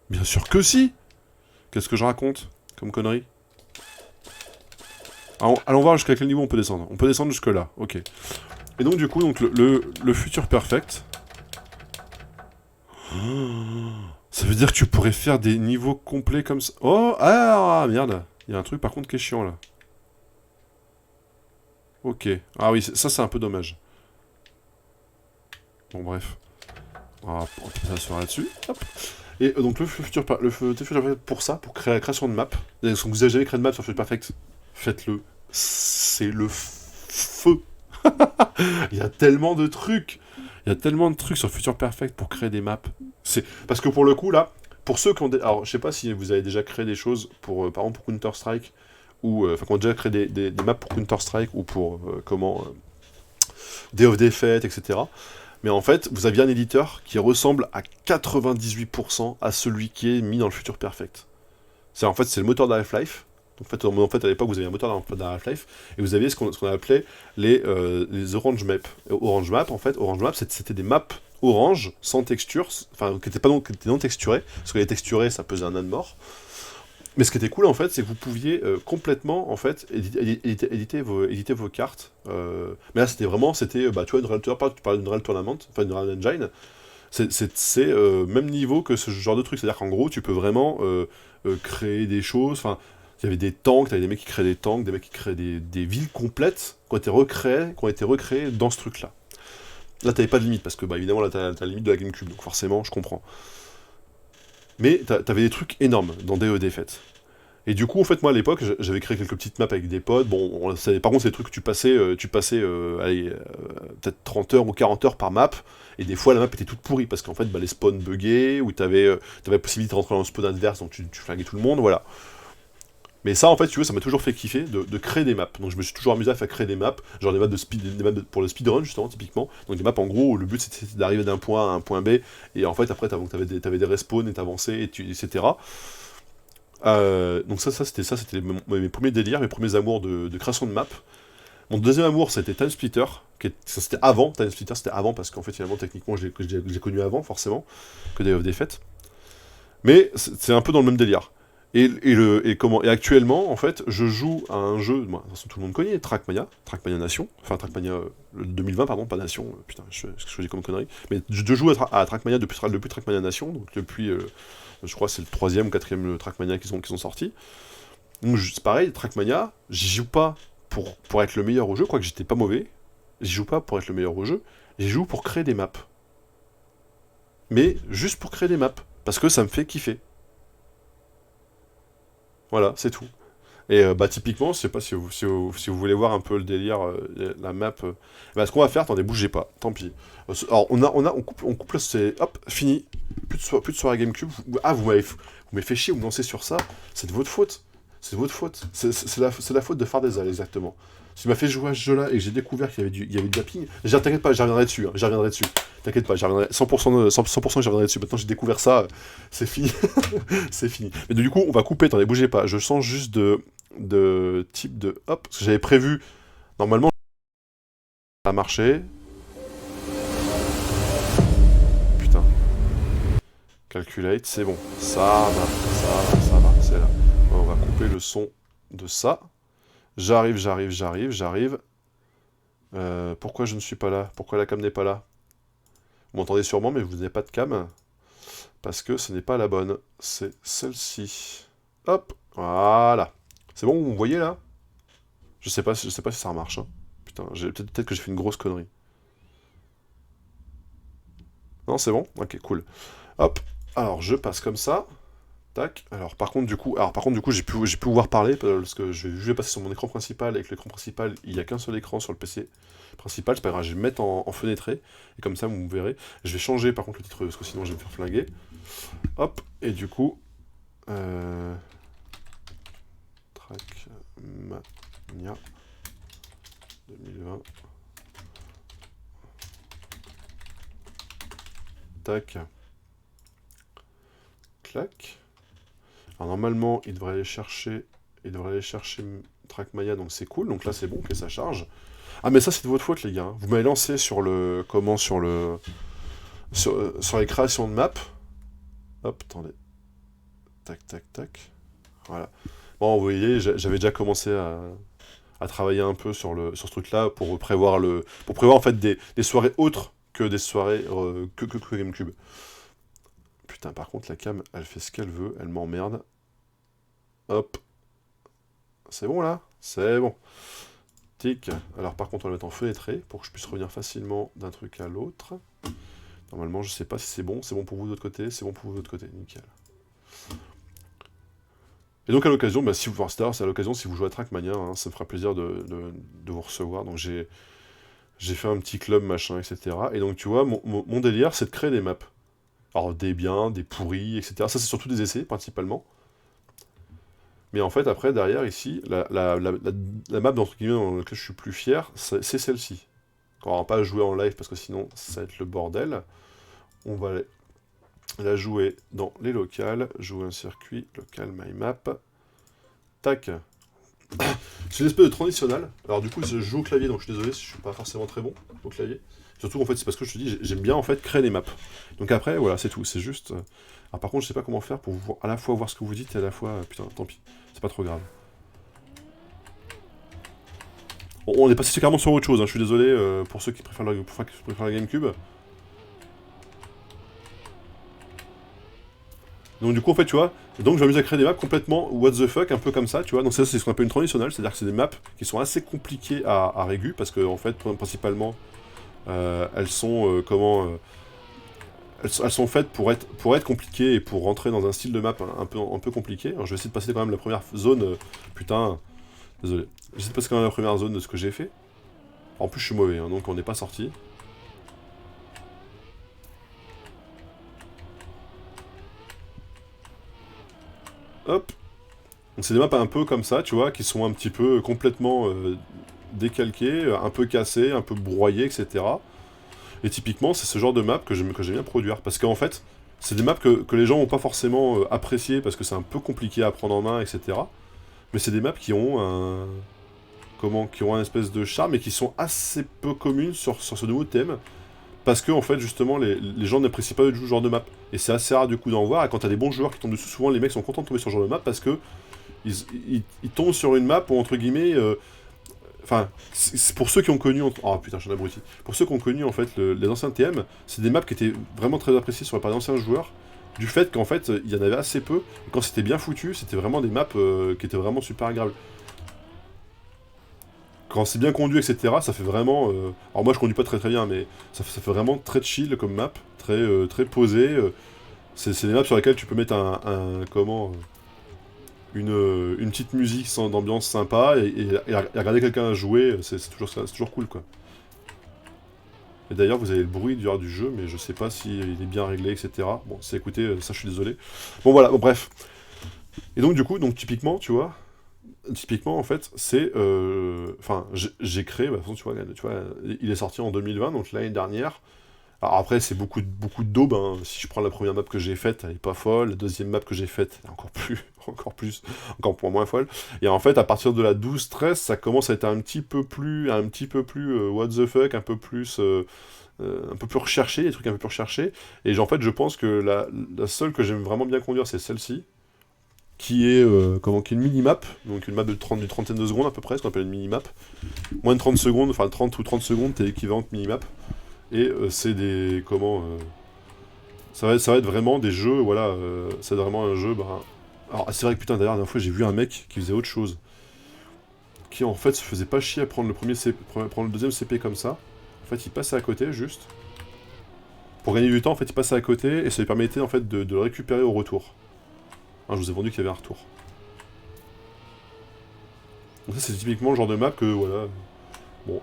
Bien sûr que si! Qu'est-ce que je raconte comme connerie? Allons voir jusqu'à quel niveau on peut descendre. On peut descendre jusque là, ok. Et donc du coup, le Future Perfect... Ça veut dire que tu pourrais faire des niveaux complets comme ça. Oh! Ah! Merde! Il y a un truc par contre qui est chiant là. Ok. Ah oui, ça c'est un peu dommage. Bon bref. On va passer la soirée là-dessus. Hop. Et donc le Future Perfect pour ça, pour créer la création de map. Si vous avez jamais créé de map sur Future Perfect, faites-le. C'est le feu. Il y a tellement de trucs. Il y a tellement de trucs sur Future Perfect pour créer des maps. Parce que pour le coup là, pour ceux qui ont... Alors je sais pas si vous avez déjà créé des choses pour, par exemple pour Counter-Strike, ou qui ont déjà créé des maps pour Counter-Strike ou pour Day of Defeat, etc. Mais en fait, vous aviez un éditeur qui ressemble à 98% à celui qui est mis dans le Future Perfect. C'est le moteur d'Half-Life. En fait, à l'époque, vous aviez un moteur d'Half-Life et vous aviez ce qu'on appelait les Orange Maps. Orange Maps, en fait, c'était des maps orange sans texture, enfin qui étaient non texturées, parce que les texturées, ça pesait un âne mort. Mais ce qui était cool en fait, c'est que vous pouviez complètement en fait éditer vos cartes. Mais là c'était tu vois, une Unreal, tu parlais d'une Unreal Tournament, enfin une Unreal Engine. C'est même niveau que ce genre de truc, c'est-à-dire qu'en gros tu peux vraiment créer des choses. Enfin, il y avait des tanks, t'avais des mecs qui créaient des tanks, des mecs qui créaient des villes complètes qui ont été recréées dans ce truc-là. Là t'avais pas de limite parce que évidemment là t'as la limite de la GameCube, donc forcément je comprends. Mais t'avais des trucs énormes dans Day of Defeat. Et du coup, en fait, moi, à l'époque, j'avais créé quelques petites maps avec des potes. Bon, par contre, c'est des trucs que tu passais allez, peut-être 30 heures ou 40 heures par map. Et des fois, la map était toute pourrie, parce qu'en fait, bah, les spawns buggaient, ou t'avais la possibilité de rentrer dans le spawn adverse, donc tu flinguais tout le monde, voilà. Mais ça, en fait, tu vois, ça m'a toujours fait kiffer de créer des maps. Donc je me suis toujours amusé à faire créer des maps, genre des maps, pour le speedrun, justement, typiquement. Donc des maps, en gros, où le but c'était d'arriver d'un point A à un point B, et en fait, après, t'avais des respawns, et t'avançais, etc. Donc c'était mes premiers délires, mes premiers amours de création de maps. Mon deuxième amour, c'était Time Splitter. Ça, c'était avant, Time Splitter, c'était avant, parce qu'en fait, finalement, techniquement, j'ai connu avant, forcément, que Day of Defeat. Mais c'est un peu dans le même délire. Et actuellement, en fait, je joue à un jeu, moi, de toute façon, tout le monde connaît, Trackmania Nation, enfin Trackmania 2020, pardon, pas Nation, putain, ce que je dis comme connerie, mais je joue à Trackmania depuis Trackmania Nation, donc depuis, je crois que c'est le 3e ou 4e Trackmania qu'ils ont sorti. Donc c'est pareil, Trackmania, j'y joue pas pour être le meilleur au jeu, quoique j'étais pas mauvais, j'y joue pas pour être le meilleur au jeu, j'y joue pour créer des maps. Mais juste pour créer des maps, parce que ça me fait kiffer. Voilà, c'est tout. Et bah typiquement, je sais pas si vous voulez voir un peu le délire, la map. Bah, ce qu'on va faire, attendez, bougez pas, tant pis. Alors on coupe là, c'est hop, fini. Plus de soirée GameCube. Ah, vous m'avez fait chier, vous me lancez sur ça. C'est de votre faute. C'est de votre faute. C'est la faute de Fardezal, exactement. Si tu m'as fait jouer à ce jeu-là et que j'ai découvert qu'il y avait du zapping, déjà t'inquiète pas, j'y reviendrai dessus. T'inquiète pas, 100% j'y reviendrai dessus. Maintenant j'ai découvert ça, c'est fini. C'est fini. Mais du coup, on va couper, attendez, bougez pas. Je sens juste de type de... Hop, parce que j'avais prévu... Normalement, ça a marché. Putain. Calculate, c'est bon. Ça va, c'est là. On va couper le son de ça. J'arrive. Pourquoi je ne suis pas là? Pourquoi la cam n'est pas là? Vous m'entendez sûrement, mais vous n'avez pas de cam. Parce que ce n'est pas la bonne. C'est celle-ci. Hop, voilà. C'est bon, vous me voyez là? Je sais pas si ça marche. Hein. Putain, peut-être que j'ai fait une grosse connerie. Non, c'est bon? Ok, cool. Hop, alors je passe comme ça. Tac. Alors par contre du coup j'ai pu pouvoir parler parce que je vais passer sur mon écran principal. Avec l'écran principal, il n'y a qu'un seul écran sur le PC principal. C'est pas grave, je vais me mettre en fenêtré et comme ça vous me verrez. Je vais changer par contre le titre parce que sinon je vais me faire flinguer. Hop, et du coup Trackmania 2020. Tac. Clac. Alors normalement, il devrait aller chercher Trackmania, donc c'est cool. Donc là, c'est bon, ok, ça charge. Ah, mais ça, c'est de votre faute, les gars. Vous m'avez lancé sur les créations de map. Hop, attendez. Tac. Voilà. Bon, vous voyez, j'avais déjà commencé à travailler un peu sur ce truc-là pour prévoir en fait des soirées autres que des soirées que GameCube. Putain, par contre, la cam, elle fait ce qu'elle veut, elle m'emmerde. Hop. C'est bon, là? C'est bon. Tic. Alors, par contre, on va le mettre en fenêtré, pour que je puisse revenir facilement d'un truc à l'autre. Normalement, je sais pas si c'est bon. C'est bon pour vous de l'autre côté? C'est bon pour vous de l'autre côté. Nickel. Et donc, à l'occasion, bah, si vous jouez à Trackmania, hein, ça me fera plaisir de vous recevoir. Donc, j'ai fait un petit club, machin, etc. Et donc, tu vois, mon délire, c'est de créer des maps. Alors des biens, des pourris, etc. Ça c'est surtout des essais, principalement. Mais en fait, après, derrière, ici, la map dans laquelle je suis plus fier, c'est celle-ci. On va pas jouer en live, parce que sinon, ça va être le bordel. On va la jouer dans les locales, jouer un circuit, local, my map. Tac. C'est une espèce de transitionnel. Alors du coup, je joue au clavier, donc je suis désolé si je suis pas forcément très bon au clavier. Surtout, en fait, c'est parce que je te dis, j'aime bien, en fait, créer les maps. Donc après, voilà, c'est tout, c'est juste... Alors par contre, je sais pas comment faire pour à la fois voir ce que vous dites et à la fois... Putain, tant pis, c'est pas trop grave. Bon, on est passé carrément sur autre chose, hein. Je suis désolé pour ceux qui préfèrent la GameCube. Donc du coup, en fait, tu vois, donc je m'amuse à créer des maps complètement what the fuck, un peu comme ça, tu vois. Donc ça, c'est ce qu'on appelle une transitionnelle, c'est-à-dire que c'est des maps qui sont assez compliquées à régu, parce que, en fait, principalement... elles sont elles sont faites pour être compliquées et pour rentrer dans un style de map un peu compliqué. Alors, je vais essayer de passer quand même la première zone. Putain, désolé. J'essaie de passer quand même la première zone de ce que j'ai fait. En plus, je suis mauvais, hein, donc on n'est pas sorti. Hop. Donc c'est des maps un peu comme ça, tu vois, qui sont un petit peu complètement décalquées, un peu cassées, un peu broyées, etc. Et typiquement, c'est ce genre de map que j'aime bien produire. Parce qu'en fait, c'est des maps que les gens n'ont pas forcément appréciées parce que c'est un peu compliqué à prendre en main, etc. Mais c'est des maps qui ont un espèce de charme et qui sont assez peu communes sur ce nouveau thème. Parce que, en fait, justement, les gens n'apprécient pas du tout ce genre de map. Et c'est assez rare du coup d'en voir. Et quand t'as des bons joueurs qui tombent dessus, souvent les mecs sont contents de tomber sur ce genre de map parce que ils tombent sur une map où, entre guillemets, enfin, c'est pour ceux qui ont connu... Oh putain, je suis un abruti. Pour ceux qui ont connu, en fait, les anciens TM, c'est des maps qui étaient vraiment très appréciées par les anciens joueurs, du fait qu'en fait, il y en avait assez peu, et quand c'était bien foutu, c'était vraiment des maps qui étaient vraiment super agréables. Quand c'est bien conduit, etc., ça fait vraiment... Alors moi, je conduis pas très bien, mais ça fait vraiment très chill comme map, très posé. C'est des maps sur lesquelles tu peux mettre une petite musique d'ambiance sympa et regarder quelqu'un jouer, c'est toujours cool, quoi. Et d'ailleurs, vous avez le bruit du jeu, mais je sais pas s'il est bien réglé, etc. Bon, si écoutez, ça je suis désolé. Bon voilà, bon bref. Et donc du coup, typiquement, tu vois, en fait, c'est... Enfin, j'ai créé, bah, tu vois, il est sorti en 2020, donc l'année dernière. Alors après, c'est beaucoup de daubes, hein. Si je prends la première map que j'ai faite, elle est pas folle. La deuxième map que j'ai faite, elle est encore moins folle. Et en fait, à partir de la 12-13, ça commence à être un petit peu plus what the fuck, un peu plus recherché, des trucs un peu plus recherchés. Et en fait, je pense que la seule que j'aime vraiment bien conduire, c'est celle-ci, qui est une mini-map, donc une map d'une trentaine de secondes à peu près, ce qu'on appelle une mini-map. Moins de 30 secondes, enfin 30 ou 30 secondes, t'es équivalente mini-map. Et c'est des... ça va être vraiment des jeux, voilà, c'est vraiment un jeu, bah... Alors, c'est vrai que putain, d'ailleurs, la dernière fois, j'ai vu un mec qui faisait autre chose. Qui, en fait, se faisait pas chier à prendre le deuxième CP comme ça. En fait, il passait à côté, juste. Pour gagner du temps, en fait, il passait à côté, et ça lui permettait, en fait, de le récupérer au retour. Hein, je vous ai vendu qu'il y avait un retour. Donc ça, c'est typiquement le genre de map que, voilà... Bon...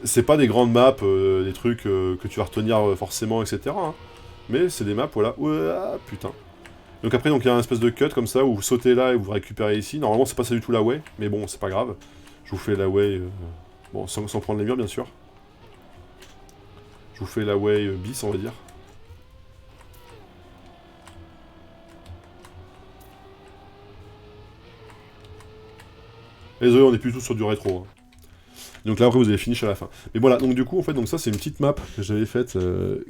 C'est pas des grandes maps, des trucs que tu vas retenir forcément, etc. Hein. Mais c'est des maps, voilà. Ouah, putain. Donc après, il y a un espèce de cut comme ça, où vous sautez là et vous récupérez ici. Normalement, c'est pas ça du tout la way, mais bon, c'est pas grave. Je vous fais la way... Bon, sans prendre les murs, bien sûr. Je vous fais la way bis, on va dire. Désolé, on est plutôt sur du rétro. Hein. Donc là après vous avez finish à la fin. Mais voilà, donc du coup en fait donc ça c'est une petite map que j'avais faite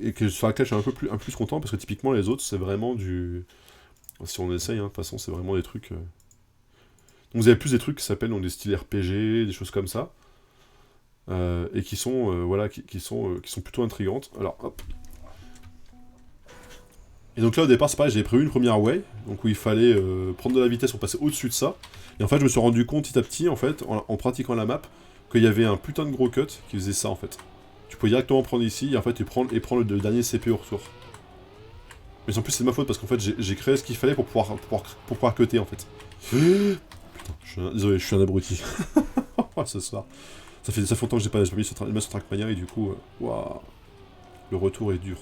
et sur laquelle je suis un peu plus content parce que typiquement les autres c'est vraiment du... Si on essaye, hein, de toute façon c'est vraiment des trucs... Donc vous avez plus des trucs qui s'appellent des styles RPG, des choses comme ça. Et qui sont voilà, qui sont plutôt intrigantes. Alors hop. Et donc là au départ c'est pareil, j'avais prévu une première way, donc où il fallait prendre de la vitesse pour passer au-dessus de ça. Et en fait je me suis rendu compte petit à petit en fait, en pratiquant la map, qu'il y avait un putain de gros cut qui faisait ça en fait. Tu peux directement prendre ici et en fait prendre le dernier CP au retour. Mais en plus c'est de ma faute parce qu'en fait j'ai créé ce qu'il fallait pour pouvoir cutter en fait. Putain, désolé, je suis un abruti. Ce soir. Ça fait longtemps que j'ai pas mis sur Trackmania et du coup, waouh, le retour est dur.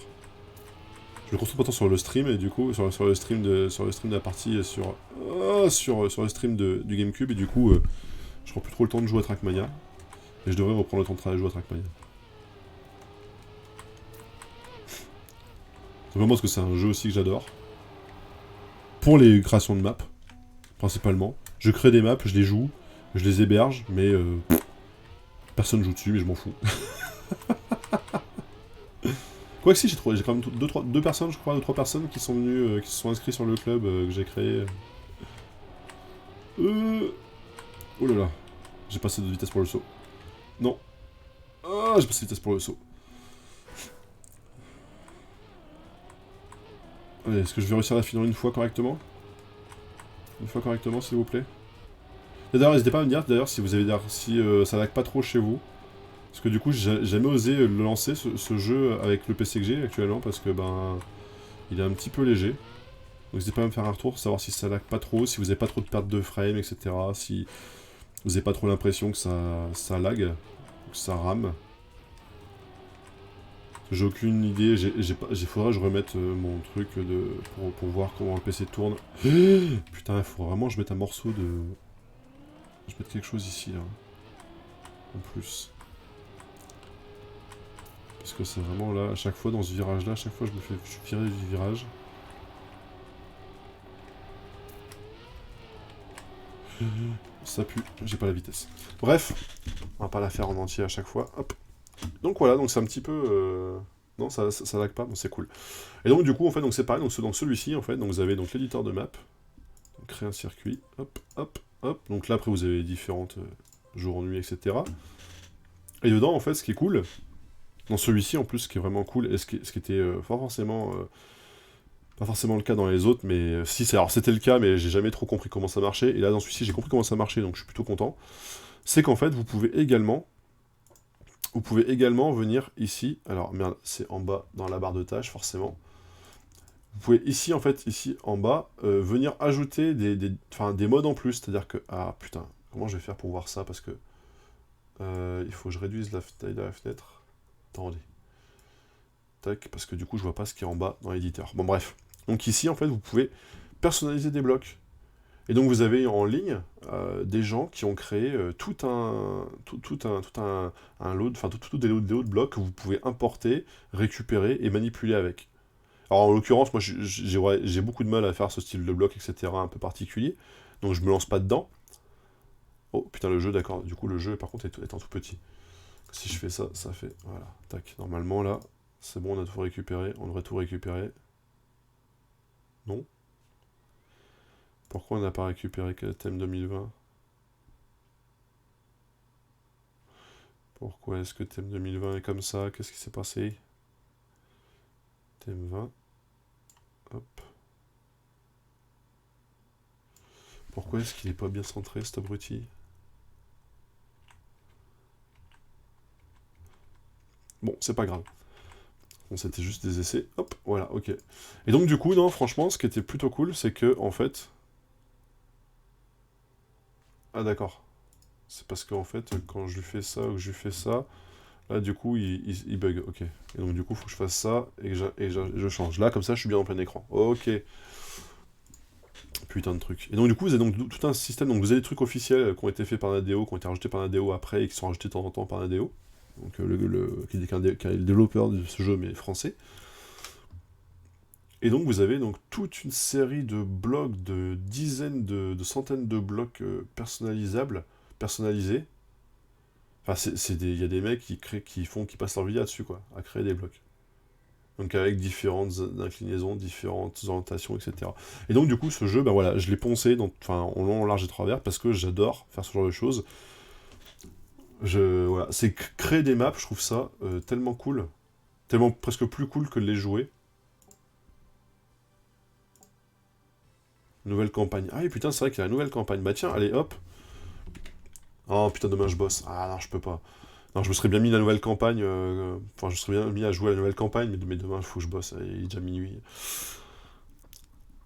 Je me concentre pas tant sur le stream et du coup sur le stream de la partie sur le stream du GameCube et du coup je prends plus trop le temps de jouer à Trackmania. Et je devrais reprendre le temps de jouer à Trackmania. Simplement parce que c'est un jeu aussi que j'adore. Pour les créations de maps, principalement. Je crée des maps, je les joue, je les héberge, mais personne joue dessus, mais je m'en fous. Quoique si, j'ai quand même deux personnes, je crois, 2-3 personnes qui sont venues, qui se sont inscrits sur le club que j'ai créé. Oh là là, j'ai passé de vitesse pour le saut. Non. Ah, j'ai passé de vitesse pour le saut. Allez, est-ce que je vais réussir à la finir une fois correctement? Une fois correctement, s'il vous plaît. Et d'ailleurs, n'hésitez pas à me dire, d'ailleurs, si vous avez si ça lag pas trop chez vous. Parce que du coup, j'ai jamais osé le lancer, ce jeu, avec le PC que j'ai actuellement, parce que, ben, il est un petit peu léger. Donc n'hésitez pas à me faire un retour, savoir si ça lag pas trop, si vous avez pas trop de perte de frame, etc. Si vous avez pas trop l'impression que ça lag, que ça rame. J'ai aucune idée, faudrait que je remette mon truc pour voir comment le PC tourne. Putain, il faut vraiment que je mette un morceau de... Je mette quelque chose ici, là. En plus. Parce que c'est vraiment là, à chaque fois dans ce virage-là, à chaque fois je me fais virer du virage. Ça pue, j'ai pas la vitesse. Bref, on va pas la faire en entier à chaque fois. Hop. Donc voilà, donc c'est un petit peu... Non, ça lag pas, donc c'est cool. Et donc du coup, en fait, donc c'est pareil, donc dans celui-ci, en fait, donc vous avez donc l'éditeur de map. Donc, créer un circuit, hop, hop, hop. Donc là, après, vous avez différentes jours, nuits, etc. Et dedans, en fait, ce qui est cool, dans celui-ci, en plus, ce qui est vraiment cool, et ce qui était pas forcément le cas dans les autres, mais si, alors c'était le cas, mais j'ai jamais trop compris comment ça marchait. Et là, dans celui-ci, j'ai compris comment ça marchait, donc je suis plutôt content. C'est qu'en fait, vous pouvez également venir ici, alors merde, c'est en bas dans la barre de tâches, forcément. Vous pouvez ici, en fait, ici en bas, venir ajouter des modes en plus, c'est-à-dire que... Ah putain, comment je vais faire pour voir ça, parce que... il faut que je réduise la taille de la fenêtre. Attendez. Tac, parce que du coup, je vois pas ce qui est en bas dans l'éditeur. Bon, bref. Donc ici, en fait, vous pouvez personnaliser des blocs. Et donc, vous avez en ligne des gens qui ont créé tout un load, enfin, tout des loads de blocs que vous pouvez importer, récupérer et manipuler avec. Alors, en l'occurrence, moi, j'ai beaucoup de mal à faire ce style de bloc, etc., un peu particulier. Donc, je me lance pas dedans. Oh, putain, le jeu, d'accord. Du coup, le jeu, par contre, est en tout petit. Si je fais ça, ça fait... Voilà, tac. Normalement, là, c'est bon, on a tout récupéré. On devrait tout récupérer. Non. Pourquoi on n'a pas récupéré quel thème 2020? Pourquoi est-ce que thème 2020 est comme ça? Qu'est-ce qui s'est passé? Thème 20. Hop. Pourquoi est-ce qu'il n'est pas bien centré, cet abruti? Bon, c'est pas grave. Bon, c'était juste des essais. Hop, voilà, ok. Et donc, du coup, non, franchement, ce qui était plutôt cool, c'est que, en fait... Ah, d'accord. C'est parce qu'en fait, quand je lui fais ça ou que je lui fais ça, là, du coup, il bug, ok. Et donc, du coup, il faut que je fasse ça et que je change. Là, comme ça, je suis bien en plein écran. Ok. Putain de truc. Et donc, du coup, vous avez donc tout un système. Donc, vous avez des trucs officiels qui ont été faits par Nadeo, qui ont été rajoutés par Nadeo après et qui sont rajoutés de temps en temps par Nadeo. Donc, qui est le développeur de ce jeu, mais français. Et donc, vous avez donc toute une série de blocs, de dizaines, de centaines de blocs personnalisés. Enfin, il y a des mecs qui passent leur vie là-dessus, quoi, à créer des blocs. Donc avec différentes inclinaisons, différentes orientations, etc. Et donc du coup, ce jeu, ben voilà, je l'ai poncé en long, en large et travers, parce que j'adore faire ce genre de choses. Voilà, c'est créer des maps, je trouve ça tellement cool. Tellement presque plus cool que de les jouer. Nouvelle campagne. Ah oui, putain, c'est vrai qu'il y a une nouvelle campagne. Bah tiens, allez, hop. Oh putain, demain je bosse. Ah non, je peux pas. Non, je me serais bien mis la nouvelle campagne. Enfin, je serais bien mis à jouer à la nouvelle campagne, mais demain, il faut que je bosse. Il est déjà minuit.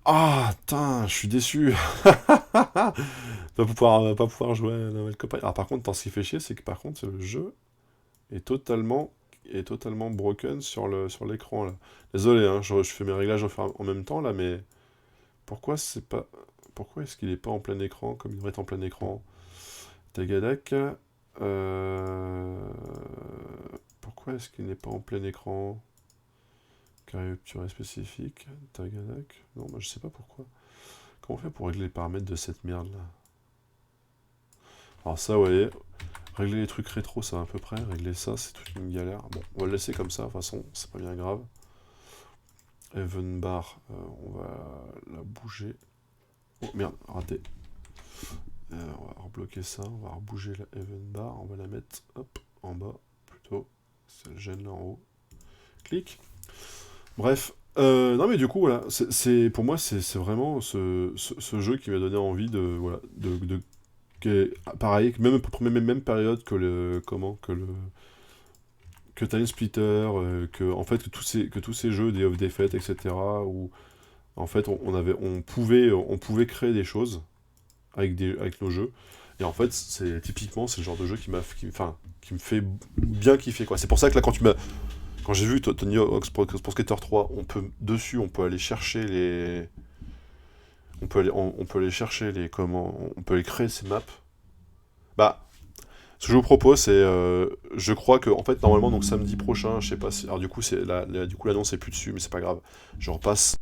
Ah, putain, je suis déçu. Pas pouvoir jouer à la nouvelle campagne. Alors, par contre, ce qui fait chier, c'est que par contre, le jeu est totalement broken sur l'écran, là. Désolé, hein, je fais mes réglages en même temps, là, mais... Pourquoi est-ce qu'il est pas en plein écran, comme il devrait être en plein écran? Tagadak. Pourquoi est-ce qu'il n'est pas en plein écran? Capture spécifique. Tagadak. Non, bah, je sais pas pourquoi. Comment on fait pour régler les paramètres de cette merde-là? Alors ça, vous voyez, régler les trucs rétro, ça va à peu près. Régler ça, c'est toute une galère. Bon, on va le laisser comme ça, de toute façon, c'est pas bien grave. Even bar, on va la bouger. Oh merde, raté. On va rebloquer ça, on va rebouger la even bar, on va la mettre hop, en bas, plutôt. Ça le gêne là en haut. Clic. Bref. Non mais du coup, voilà, pour moi, c'est vraiment ce jeu qui m'a donné envie de... Voilà, pareil, même période que que Time Splitter, que en fait que tous ces jeux Day of Defeat, etc. où en fait on pouvait créer des choses avec nos jeux. Et en fait c'est le genre de jeu qui me fait bien kiffer quoi. C'est pour ça que là quand j'ai vu Tony Hawk's Pro Skater 3, on peut aller chercher les on peut aller chercher les on peut aller créer ces maps. Bah ce que je vous propose, c'est, je crois que, en fait, normalement, donc samedi prochain, je sais pas si, alors du coup, du coup, l'annonce est plus dessus, mais c'est pas grave. Je repasse